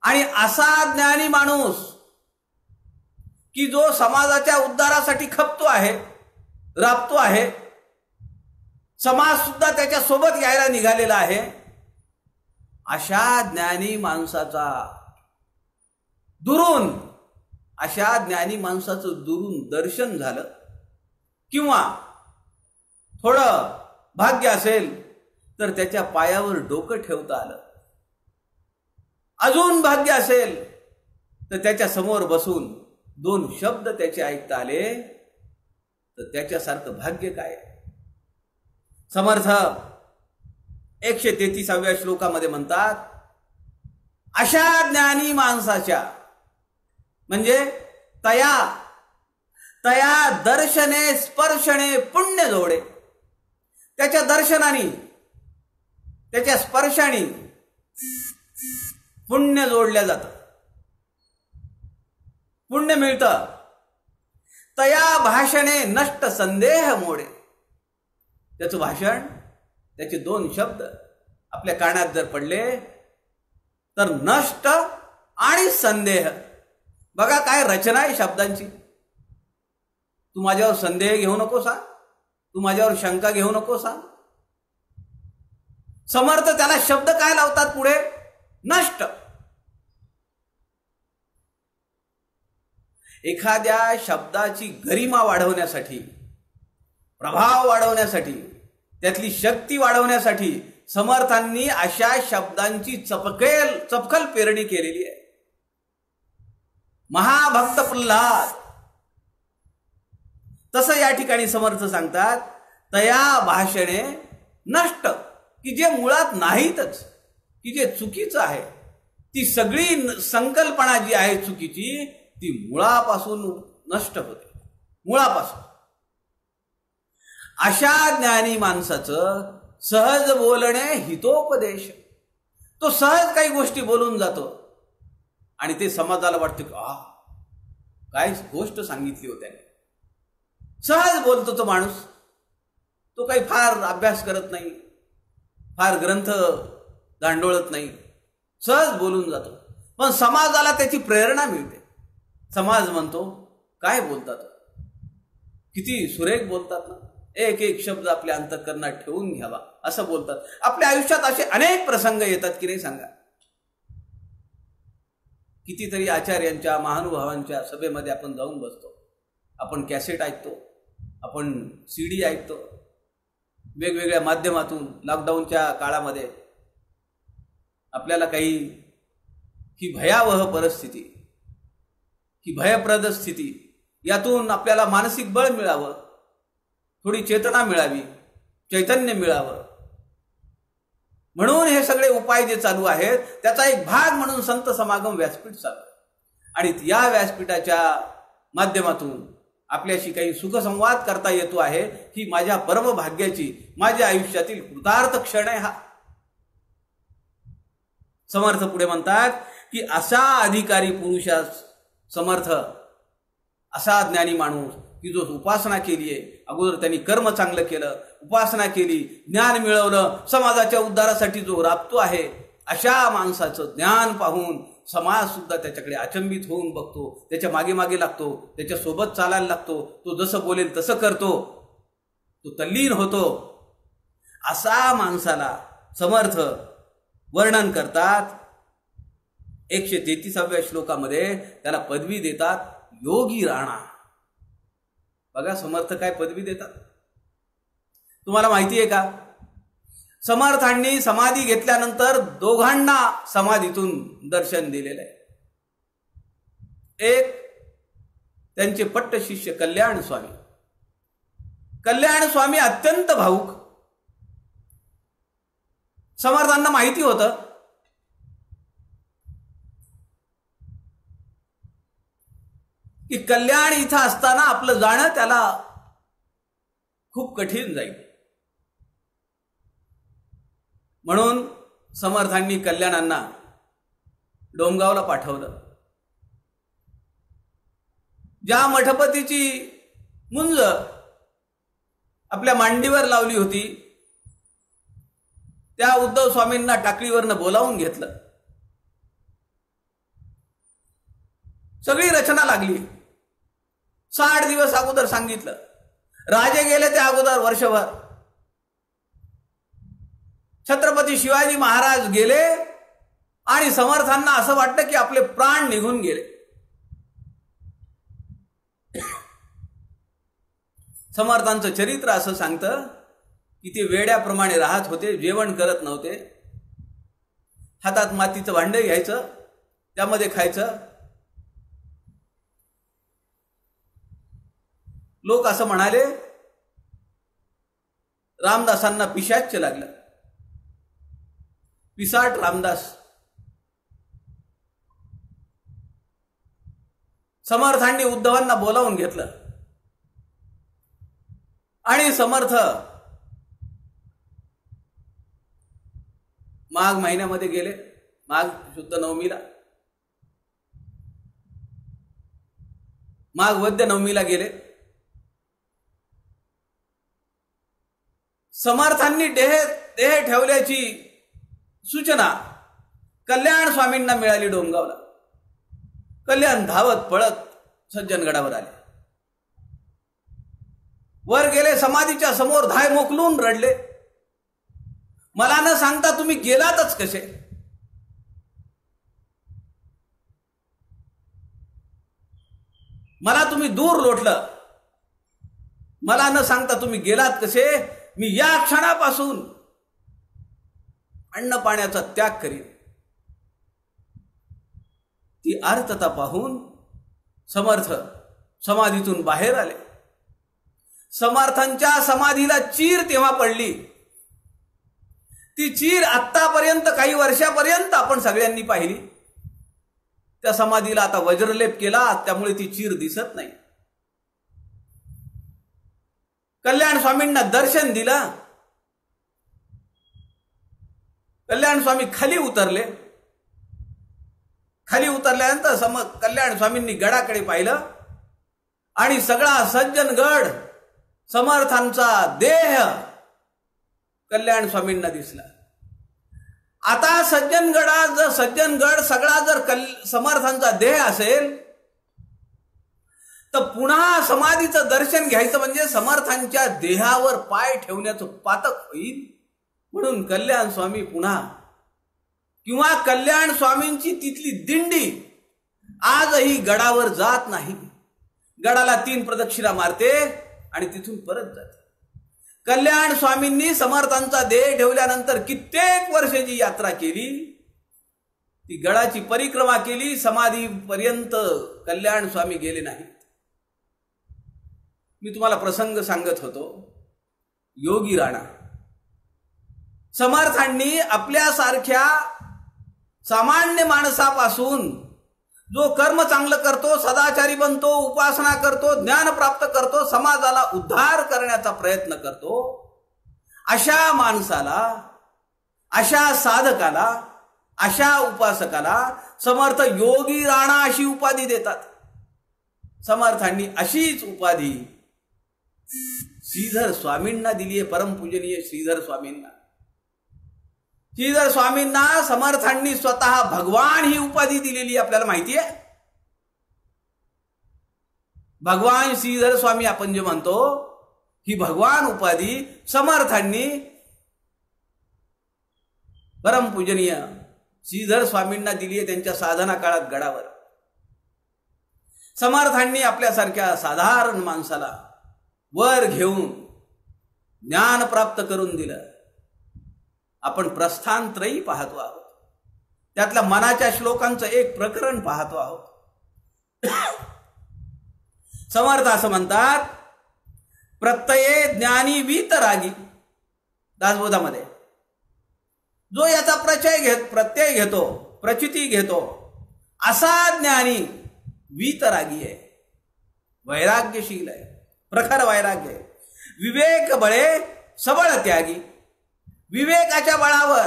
आणि असा ज्ञानी माणूस की जो समाजाच्या उद्धारासाठी खपतो आहे, राबतो आहे, समाज सुद्धा त्याच्या सोबत यायला निघालेला आहे, अशा ज्ञानी माणसाचा दुरून दर्शन झालं किंवा थोडं भाग्य असेल तर त्याच्या पायावर डोकं ठेवता आलं, अजून भाग्य असेल तर त्याच्या समोर बसून 2 शब्द त्याचे ऐकता आले तर त्याच्यासारखं भाग्य काय? समर्थ 133व्या श्लोकामध्ये म्हणतात, अशा ज्ञानी माणसाच्या म्हणजे तया दर्शने स्पर्शने पुण्य जोडे. त्याच्या दर्शनाने त्याच्या स्पर्शाने पुण्य जोडल्या जातं, पुण्य मिळतं. तया भाषणे नष्ट संदेह मोडे. त्याचं भाषण, त्याचे 2 शब्द आपल्या कानात जर पडले तर नष्ट आणि संदेह. बघा काय रचना आहे शब्दांची. तू माझ्यावर संदेह घेऊ नको सांग, तू माझ्यावर शंका घेऊ नको सांग. समर्थ त्याला शब्द काय लावतात पुढे? नष्ट. एखाद्या शब्दाची गरिमा वाढवण्यासाठी, प्रभाव वाढवण्यासाठी, त्यातली शक्ती वाढवण्यासाठी समर्थांनी अशा शब्दांची चपखल पेरणी केलेली आहे. महाभक्त प्रल्हाद, तसं या ठिकाणी समर्थ सांगतात, तया भाषणे नष्ट, की जे मुळात नाहीतच, की जे चुकीचं आहे, ती सगळी संकल्पना जी आहे चुकीची, ती मुळापासून नष्ट होते, मुळापासून. अशा ज्ञानी माणसाचं सहज बोलणे हितोपदेश. तो सहज काही गोष्टी बोलून जातो आणि ते समाजाला वाटतं की काय गोष्ट सांगितली होती. सहज बोलतो तो माणूस. तो काही फार अभ्यास करत नाही, फार ग्रंथ दांडोळत नाही, सहज बोलून जातो. पण समाजाला त्याची प्रेरणा मिळते. समाज म्हणतो काय बोलतात, किती सुरेख बोलतात ना, एक एक शब्द आपल्या अंतःकरणात ठेवून घ्यावा असं बोलतात. आपल्या आयुष्यात असे अनेक प्रसंग येतात की नाही सांगा. कितीतरी आचार्यांच्या, महानुभावांच्या सभेमध्ये आपण जाऊन बसतो, आपण कॅसेट ऐकतो, आपण CD ऐकतो, वेगवेगळ्या माध्यमातून. लॉकडाऊनच्या काळामध्ये आपल्याला काही ही भयावह परिस्थिती, ही भयप्रद स्थिती, यातून आपल्याला मानसिक बळ मिळावं, थोडी चेतना मिळावी, चैतन्य मिळावं, म्हणून हे सगळे उपाय जे चालू आहेत त्याचा एक भाग म्हणून संत समागम व्यासपीठ चालू आहे. आणि या व्यासपीठाच्या माध्यमातून आपल्याशी काही सुखसंवाद करता येतो आहे, ही माझ्या परम भाग्याची, माझ्या आयुष्यातील कृतार्थ क्षण आहे हा. समर्थ पुढे म्हणतात की असा अधिकारी पुरुषास समर्थ, असा ज्ञानी माणूस की जो उपासना केली आहे, अगोदर त्यांनी कर्म चांगलं केलं, उपासना केली, ज्ञान मिळवलं, समाजाच्या उद्धारासाठी जो राबतो आहे, अशा माणसाचं ज्ञान पाहून समाज सुद्धा त्याच्याकडे अचंबित होऊन बघतो, त्याच्या मागे मागे लागतो, त्याच्या सोबत चालायला लागतो, तो जसं बोलेल तसं करतो, तो तल्लीन होतो. असा माणसाला समर्थ वर्णन करतात. 133व्या श्लोकामध्ये त्याला पदवी देतात योगी राणा. बघा समर्थ काय पदवी देतात. तुम्हाला माहिती आहे का, समर्थांनी समाधी घेतल्यानंतर दोघांना समाधीतून दर्शन दिलेलं आहे. एक त्यांचे पट्ट शिष्य कल्याण स्वामी. कल्याण स्वामी अत्यंत भावुक. समर्थांना माहिती होतं की कल्याण इथं असताना आपलं जाणं त्याला खूप कठीण जाईल. म्हणून समर्थांनी कल्याणांना डोमगावला पाठवलं. ज्या मठपतीची मुंज आपल्या मांडीवर लावली होती, त्या उद्धव स्वामींना टाकळीवरनं बोलावून घेतलं. सगळी रचना लागली. 60 दिवस अगोदर सांगितलं. राजे गेले त्या अगोदर वर्षभर. छत्रपती शिवाजी महाराज गेले आणि समर्थांना असं वाटतं की आपले प्राण निघून गेले. समर्थांचं चरित्र असं सांगतं की ते वेड्याप्रमाणे राहत होते, जेवण करत नव्हते, हातात मातीचं भांडं घ्यायचं, त्यामध्ये खायचं. लोक असं म्हणाले, रामदासांना पिशाच्य लागलं. पिसाट रामदास. समर्थांनी उद्धवांना बोलावून घेतलं आणि समर्थ माघ महिन्यामध्ये गेले. माघ शुद्ध नवमीला, माघ वद्य नवमीला गेले. समर्थांनी देह ठेवल्याची सूचना कल्याण स्वामींना मिळाली डोंगावला. कल्याण धावत पळत सज्जनगडावर आले. वर गेले, समाधीच्या समोर धाय मोकलून रडले. मला न सांगता तुम्ही गेलातच कसे? मला तुम्ही दूर लोटलं, मला न सांगता तुम्ही गेलात कसे, मी या क्षणापासून अन्न पाण्याचा त्याग करीन. ती आर्तता पाहून समर्थ समाधीतून बाहेर आले. समर्थांच्या समाधीला चीर तेव्हा पडली. ती चीर आत्तापर्यंत काही वर्षापर्यंत आपण सगळ्यांनी पाहिली. त्या समाधीला आता वज्रलेप केला, त्यामुळे ती चीर दिसत नाही. कल्याण स्वामींना दर्शन दिलं. कल्याण स्वामी खाली उतरले. खाली उतरल्यानंतर कल्याण स्वामींनी गडाकडे पाहिलं आणि सगळा सज्जनगड, समर्थांचा देह कल्याण स्वामींना दिसला. आता सज्जनगड सगळा जर समर्थांचा देह असेल तर पुन्हा समाधीचं दर्शन घ्यायचं म्हणजे समर्थांच्या देहावर पाय ठेवण्याचं पातक होईल. म्हणून कल्याण स्वामी पुन्हा किंवा कल्याण स्वामींची तिथली दिंडी आजही गडावर जात नाही. गडाला 3 प्रदक्षिणा मारते आणि तिथून परत जाते. कल्याण स्वामींनी समर्थांचा देह ठेवल्यानंतर कित्येक वर्षाची यात्रा केली. ती गडाची परिक्रमा केली. समाधीपर्यंत कल्याण स्वामी गेले नाहीत. मी तुम्हाला प्रसंग सांगत होतो. योगी राणा समर्थांनी आपल्यासारख्या सामान्य माणसापासून जो कर्म चांगलं करतो, सदाचारी बनतो, उपासना करतो, ज्ञान प्राप्त करतो, समाजाला उद्धार करण्याचा प्रयत्न करतो, अशा माणसाला, अशा साधकाला, अशा उपासकाला समर्थ योगी राणा अशी उपाधी देतात. समर्थांनी अशीच उपाधी श्रीधर स्वामींना दिली आहे. परमपूजनीय श्रीधर स्वामींना. श्रीधर स्वामींना समर्थांनी स्वतः भगवान ही उपाधी दिलेली आपल्याला माहिती आहे. भगवान श्रीधर स्वामी आपण जे म्हणतो, ही भगवान उपाधी समर्थांनी परमपूजनीय श्रीधर स्वामींना दिली आहे त्यांच्या साधना काळात गडावर. समर्थांनी आपल्यासारख्या साधारण माणसाला वर घेऊन ज्ञान प्राप्त करून दिलं. आपण प्रस्थानत्रयी पाहतो आहोत. त्यातल्या मनाच्या श्लोकांचं एक प्रकरण पाहतो आहोत. समर्थ असं म्हणतात, प्रत्यये ज्ञानी वीतरागी. दासबोधामध्ये जो याचा प्रत्यय घेतो, प्रचिती घेतो, असा ज्ञानी वीतरागी आहे, वैराग्यशील आहे, प्रखर वैराग्य आहे. विवेक बळे सबळ त्यागी. विवेकाच्या बळावर,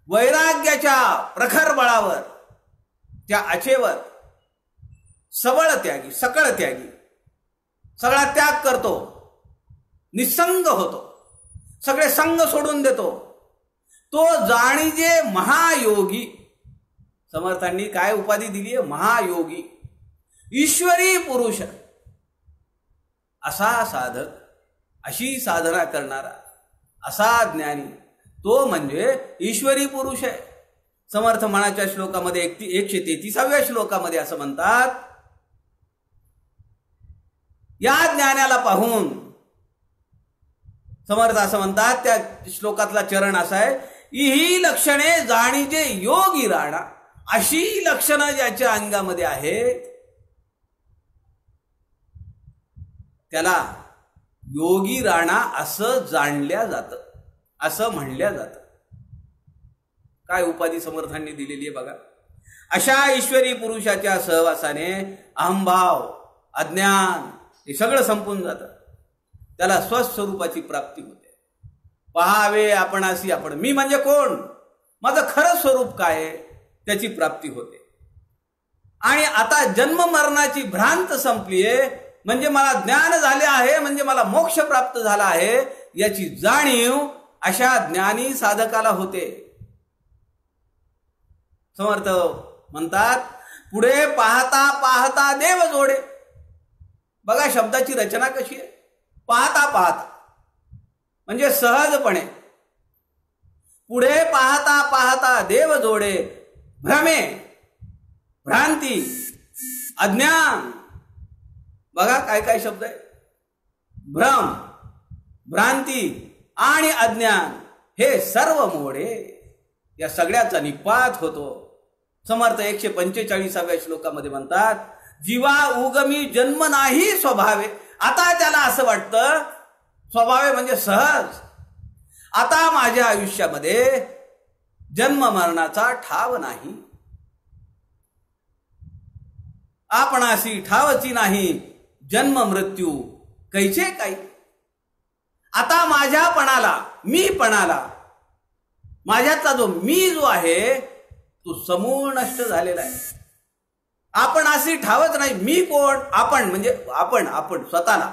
वैराग्याच्या प्रखर बळावर, त्या आचेवर सबळ त्यागी, सकळ त्यागी, सगळा त्याग करतो, निसंग होतो, सगळे संग सोडून देतो. तो जाणीजे महायोगी. समर्थांनी काय उपाधी दिली आहे? महायोगी, ईश्वरी पुरुष. असा साधक, अशी साधना करणारा, असा ज्ञानी, तो म्हणजे ईश्वरी पुरुष आहे. समर्थ मनाच्या श्लोकामध्ये 133व्या श्लोकामध्ये असं म्हणतात, या ज्ञानाला पाहून समर्थ असं म्हणतात, त्या श्लोकातला चरण असा आहे, ही लक्षणे जाणीजे योगी राणा. अशी लक्षणं ज्याच्या अंगामध्ये आहेत त्याला योगी राणा असं जाणल्या जातं, असं म्हणल्या जातं. काय उपाधी समर्थांनी दिलेली आहे बघा. अशा ईश्वरी पुरुषाच्या सहवासाने अहंभाव, अज्ञान हे सगळं संपून जातं. त्याला स्वस्वरूपाची प्राप्ती होते. पहावे आपणासी आपण, मी म्हणजे कोण, माझं खरं स्वरूप काय आहे, त्याची प्राप्ती होते. आणि आता जन्म मरणाची भ्रांत संपलीये, म्हणजे मला ज्ञान झाले आहे, म्हणजे मला मोक्ष प्राप्त झाला आहे, याची जाणीव अशा ज्ञानी साधकाला होते. समर्थ म्हणतात, पुढे पाहता पाहता देव जोडे. बघा शब्दाची रचना कशी आहे. पाहता पाहता म्हणजे सहजपणे, पुढे पाहता पाहता देव जोडे. भ्रमे, भ्रांती, अज्ञान बघा काय काय शब्द आहे. भ्रम, भ्रांती आणि अज्ञान हे सर्व मोडे, या सगळ्याचा निपात होतो. समर्थ 145व्या श्लोकामध्ये म्हणतात, जीवा उगमी जन्म नाही स्वभावे. आता त्याला असं वाटतं, स्वभावे म्हणजे सहज, आता माझ्या आयुष्यामध्ये जन्म मरणाचा ठाव नाही, आपणासी ठावची नाही जन्म मृत्यू कैचे काही. आता माझ्यापणाला, मीपणाला, माझ्यातला जो मी जो आहे तो समूळ नष्ट झालेला आहे. आपण अशी ठावच नाही. मी कोण? आपण म्हणजे आपण स्वतःला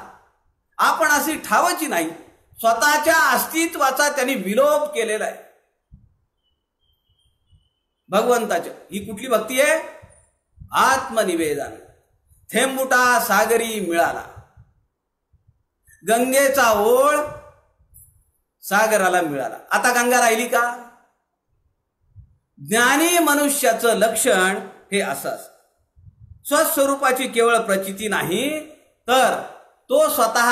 आपण अशी ठावची नाही. स्वतःच्या अस्तित्वाचा त्यांनी विलोप केलेला आहे. भगवंताच्या ही कुठली भक्ती आहे? आत्मनिवेदन. थेंबुटा सागरी मिळाला, गंगेचा ओळ सागराला मिळाला. आता गंगा राहिली का? ज्ञानी मनुष्याचं लक्षण हे असं, स्वस्वरूपाची केवळ प्रचिती नाही, तर तो स्वतः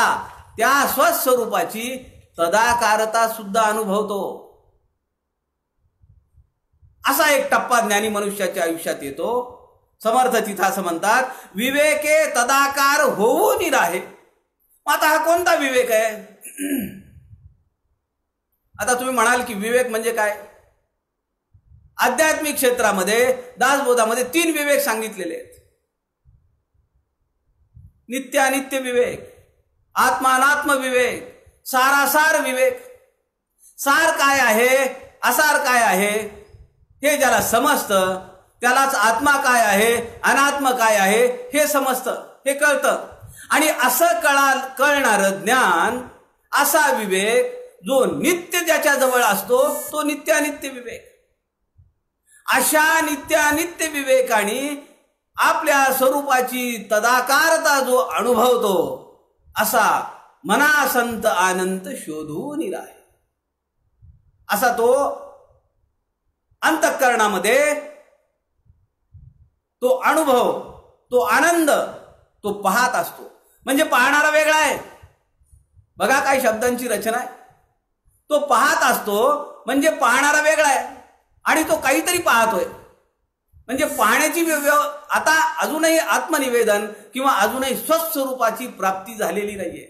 त्या स्वस्वरूपाची तदाकारता सुद्धा अनुभवतो. असा एक टप्पा ज्ञानी मनुष्याच्या आयुष्यात येतो. समर्थ तिथं असं म्हणतात, विवेके तदाकार होऊन राहे. आता हा कोणता विवेक आहे? आता तुम्ही म्हणाल की विवेक म्हणजे काय? आध्यात्मिक क्षेत्रामध्ये दासबोधामध्ये 3 विवेक सांगितलेले आहेत. नित्यानित्य विवेक, आत्मानात्म विवेक, सारासार विवेक. सार काय आहे, असार काय आहे हे ज्याला समजतं त्यालाच आत्मा काय आहे, अनात्म काय आहे हे समजतं, हे कळतं. आणि असं कळणारं ज्ञान, असा विवेक जो नित्य ज्याच्या जवळ असतो तो नित्यानित्य विवेक. अशा नित्यानित्य विवेकाने आपल्या स्वरूपाची तदाकारता जो अनुभवतो, असा मनासंत आनंद शोधून राहे. असा तो अंतःकरणामध्ये तो अनुभव, तो आनंद तो पाहत असतो. म्हणजे पाहणारा वेगळा आहे. बघा काय शब्दांची रचना आहे. तो पाहत असतो म्हणजे पाहणारा वेगळा आहे आणि तो काहीतरी पाहतोय. म्हणजे पाहण्याची आता अजूनही आत्मनिवेदन किंवा अजूनही स्वस्वरूपाची प्राप्ती झालेली नाहीये.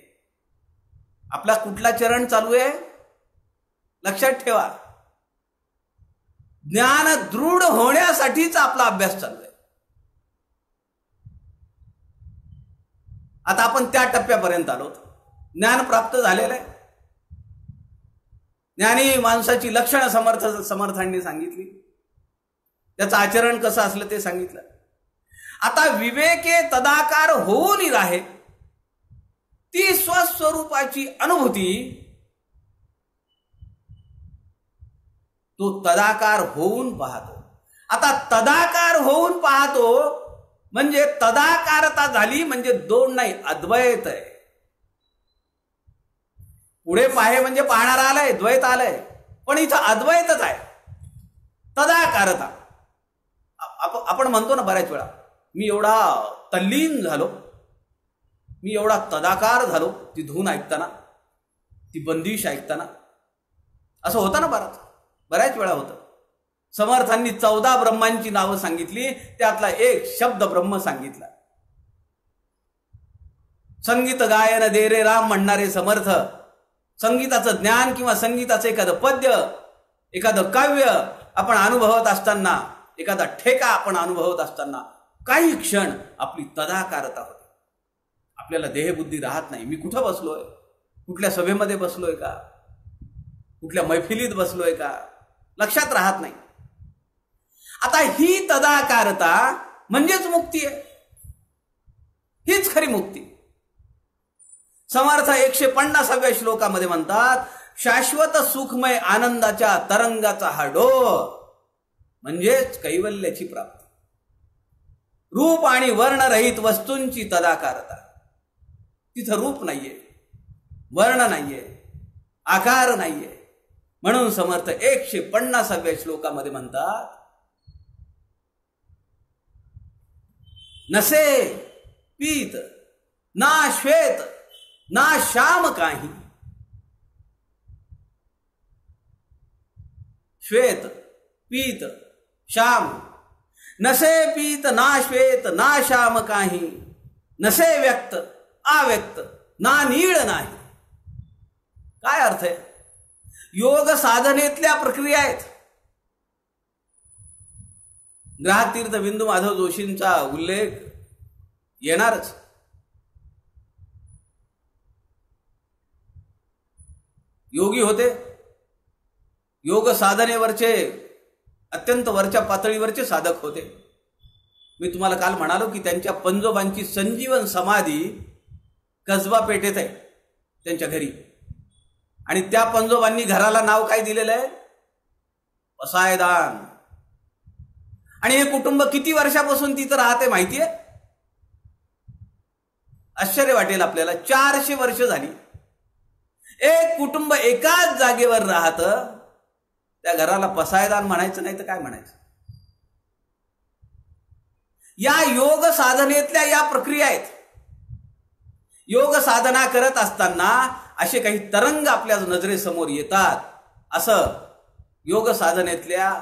आपला कुठला चरण चालू आहे लक्षात ठेवा. ज्ञान दृढ होण्यासाठीच आपला अभ्यास चालू आहे. आता आपण त्या टप्प्यापर्यंत आलो. ज्ञान प्राप्त झालेलं आहे. ज्ञानी माणसाची लक्षणं समर्थांनी सांगितली, त्याचं आचरण कसं असलं ते सांगितलं. आता विवेके तदाकार होऊन राहे, ती स्वस्वरूपाची अनुभूती तो तदाकार होऊन पाहतो. आता तदाकार होऊन पाहतो म्हणजे तदाकारता झाली, म्हणजे 2 नाही, अद्वैत आहे. पुढे पाहे म्हणजे पाहणारा आलाय, द्वैत आलंय, पण इथं अद्वैतच आहे. तदाकारता आपण म्हणतो ना बऱ्याच वेळा, मी एवढा तल्लीन झालो, मी एवढा तदाकार झालो, ती धून ऐकताना, ती बंदिश ऐकताना. असं होतं ना, बऱ्याच वेळा होतं. समर्थांनी 14 ब्रह्मांची नावं सांगितली, त्यातला एक शब्द ब्रह्म सांगितला. संगीत गायन दे रे राम म्हणणारे समर्थ, संगीताचं ज्ञान किंवा संगीताचं एखादं पद्य, एखादं काव्य आपण अनुभवत असताना, एखादा ठेका आपण अनुभवत असताना काही क्षण आपली तदाकारता होते. आपल्याला देहबुद्धी राहत नाही. मी कुठं बसलोय, कुठल्या सभेमध्ये बसलोय का, कुठल्या मैफिलीत बसलोय का, लक्षात राहत नाही. आता ही तदाकारता म्हणजेच मुक्ती आहे. हीच खरी मुक्ती. समर्थ 150व्या श्लोकामध्ये म्हणतात, शाश्वत सुखमय आनंदाच्या तरंगाचा हा डोह म्हणजेच कैवल्याची प्राप्ती. रूप आणि वर्णरहित वस्तूंची तदाकारता. तिथं रूप नाहीये, वर्ण नाहीये, आकार नाहीये. म्हणून समर्थ 150व्या श्लोकामध्ये म्हणतात, नसे पीत ना श्वेत ना श्याम काही. श्वेत पीत श्याम, नसे पीत ना श्वेत ना श्याम काही, नसे व्यक्त अव्यक्त ना नीळ नाही. काय अर्थ आहे? योग साधनेतल्या प्रक्रिया आहेत. ग्राहकतीर्थ बिंदू माधव जोशींचा उल्लेख येणारच. योगी होते, योग साधनेवरचे अत्यंत वरच्या पातळीवरचे साधक होते. मी तुम्हाला काल म्हणालो की त्यांच्या पंजोबांची संजीवन समाधी कसबा पेठेत आहे त्यांच्या घरी. आणि त्या पंजोबांनी घराला नाव काय दिलेलं आहे? पसायदान. आणि हे कुटुंब किती वर्षापासून तिथं राहते माहिती आहे? आश्चर्य वाटेल आपल्याला, 400 वर्ष झाली. एक कुटुंब एकाच जागेवर राहतं, त्या घराला पसायदान म्हणायचं नाही तर काय म्हणायचं? या योग साधनेतल्या या प्रक्रिया आहेत. योग साधना करत असताना असे काही तरंग आपल्या नजरेसमोर येतात, असं योग साधनेतल्या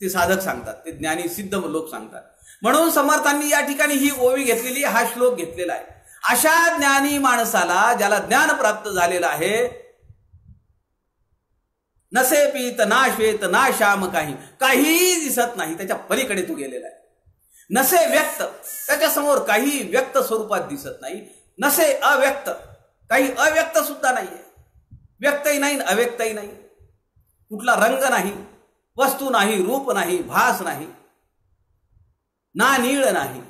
ते साधक सांगतात, ते ज्ञानी सिद्ध लोक सांगतात. म्हणून समर्थांनी या ठिकाणी ही ओवी घेतलेली, हा श्लोक घेतलेला आहे. अशा ज्ञानी माणसाला, ज्याला ज्ञान प्राप्त झालेलं आहे, नसे पीत ना श्वेत ना श्याम काही, काहीही दिसत नाही, त्याच्या पलीकडे तू गेलेला आहे. नसे व्यक्त, त्याच्यासमोर काही व्यक्त स्वरूपात दिसत नाही. नसे अव्यक्त, काही अव्यक्त सुद्धा नाहीये. व्यक्तही नाही अव्यक्तही नाही. कुठला रंग नाही, वस्तू नाही, रूप नाही, भास नाही, ना नीळ नाही.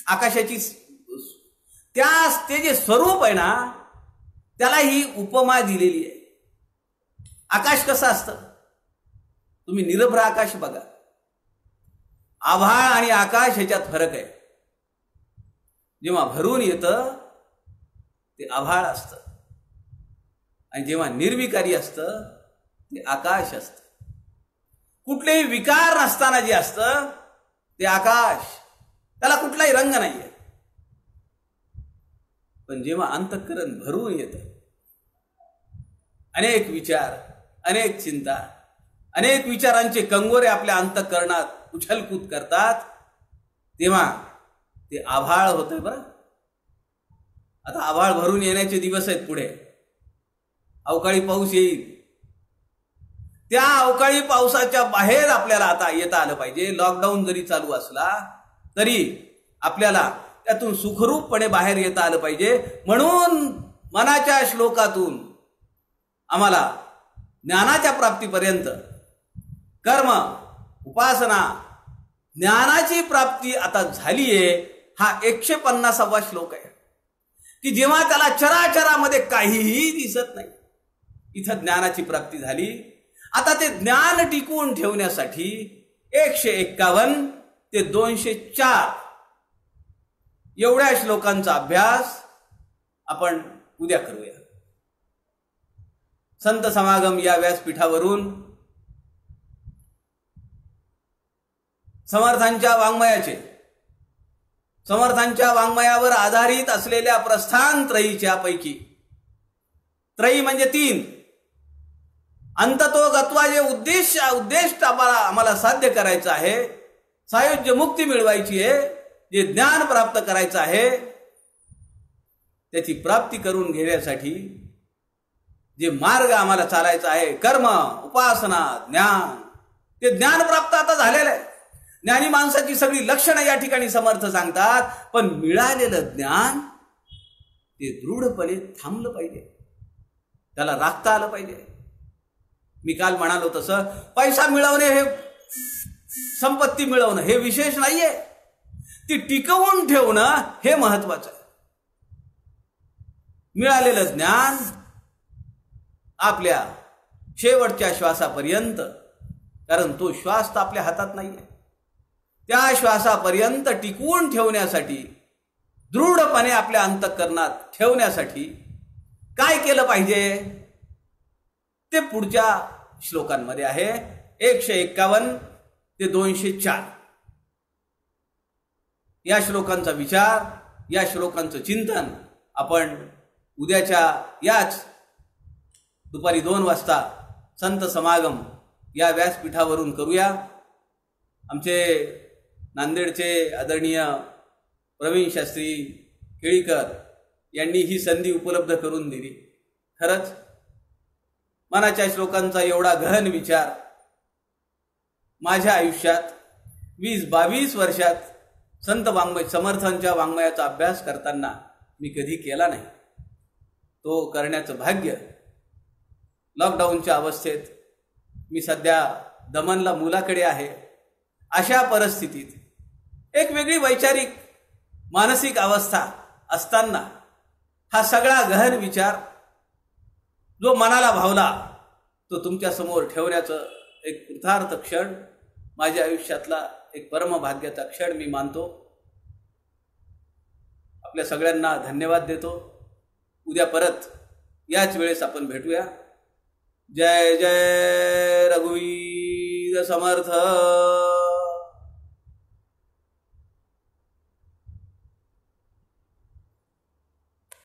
आकाशाची ते जे स्वरूप आहे ना, त्याला ही उपमा दिलेली आहे. आकाश कसं असतं? तुम्ही निरभ्र आकाश बघा. आभाळ आणि आकाश ह्याच्यात फरक आहे. जेव्हा भरून येतं ते आभाळ असतं, आणि जेव्हा निर्विकारी असतं ते आकाश असतं. कुठलेही विकार नसताना जे असतं ते आकाश, त्याला कुठलाही रंग नाहीये. पण जेव्हा अंतःकरण भरून येतं, अनेक विचार, अनेक चिंता, अनेक विचारांचे कंगोरे आपल्या अंतःकरणात उछलकूद करतात, तेव्हा ते आभाळ होतंय. बरं, आता आभाळ भरून येण्याचे दिवस आहेत पुढे. अवकाळी पाऊस येईल. त्या अवकाळी पावसाच्या बाहेर आपल्याला आता येता आलं पाहिजे. लॉकडाऊन जरी चालू असला तरी आपल्याला त्यातून सुखरूपपणे बाहेर येता आलं पाहिजे. म्हणून मनाच्या श्लोकातून आम्हाला ज्ञानाच्या प्राप्तीपर्यंत कर्म, उपासना, ज्ञानाची प्राप्ती आता झालीये. हा 150वा श्लोक आहे की जेव्हा त्याला चराचरामध्ये काहीही दिसत नाही, इथं ज्ञानाची प्राप्ती झाली. आता ते ज्ञान टिकवून ठेवण्यासाठी 151 ते 204 एवढ्या श्लोकांचा अभ्यास आपण उद्या करूया. संत समागम या व्यासपीठावरून समर्थांच्या वाङ्मयावर आधारित असलेल्या प्रस्थान त्रयीच्या पैकी, त्रयी म्हणजे 3, अंततोगत्वा जे उद्दिष्ट आम्हाला साध्य करायचं आहे, सायुज्य मुक्ती मिळवायची आहे, जे ज्ञान प्राप्त करायचं आहे, त्याची प्राप्ती करून घेण्यासाठी जे मार्ग आम्हाला चालायचा आहे, कर्म, उपासना, ज्ञान, ते ज्ञान प्राप्त आता झालेलं आहे. ज्ञानी माणसाची सगळी लक्षणं या ठिकाणी समर्थ सांगतात. पण मिळालेलं ज्ञान ते दृढपणे थांबलं पाहिजे, त्याला राखता आलं पाहिजे. मी काल म्हणालो तसं पैसा मिळवणे, हे संपत्ती मिळवणं हे विशेष नाहीये. ती टिकवून ठेवणं हे महत्वाचं आहे. मिळालेलं ज्ञान आपल्या शेवटच्या श्वासापर्यंत, कारण तो श्वास तर आपल्या हातात नाहीये, त्या श्वासापर्यंत टिकवून ठेवण्यासाठी, दृढपणे आपल्या अंतःकरणात ठेवण्यासाठी काय केलं पाहिजे ते पुढच्या श्लोकांमध्ये आहे. 151 ते 204 या श्लोकांचा विचार या श्लोकांचं चिंतन आपण उद्याच्या याच दुपारी 2 वाजता संत समागम या व्यासपीठावरून करूया. आमचे नांदेडचे आदरणीय प्रवीण शास्त्री केळीकर यांनी ही संधी उपलब्ध करून दिली. खरंच मनाच्या श्लोकांचा एवढा गहन विचार माझ्या आयुष्यात 20-22 वर्षात संत वाङ्मय समर्थांच्या वाङ्मयाचा अभ्यास करताना मी कधी केला नाही. तो करण्याचं भाग्य लॉकडाऊनच्या अवस्थेत मी सध्या दमनला मुलाकडे आहे. अशा परिस्थितीत एक वेगळी वैचारिक मानसिक अवस्था असताना हा सगळा गहन विचार जो मनाला भावला तो तुमच्या समोर ठेवण्याचं एक कृतार्थ क्षण माझ्या आयुष्यातला एक परमभाग्याचा क्षण मी मानतो. आपल्या सगळ्यांना धन्यवाद देतो. उद्या परत याच वेळेस आपण भेटूया. जय जय रघुवीर समर्थ.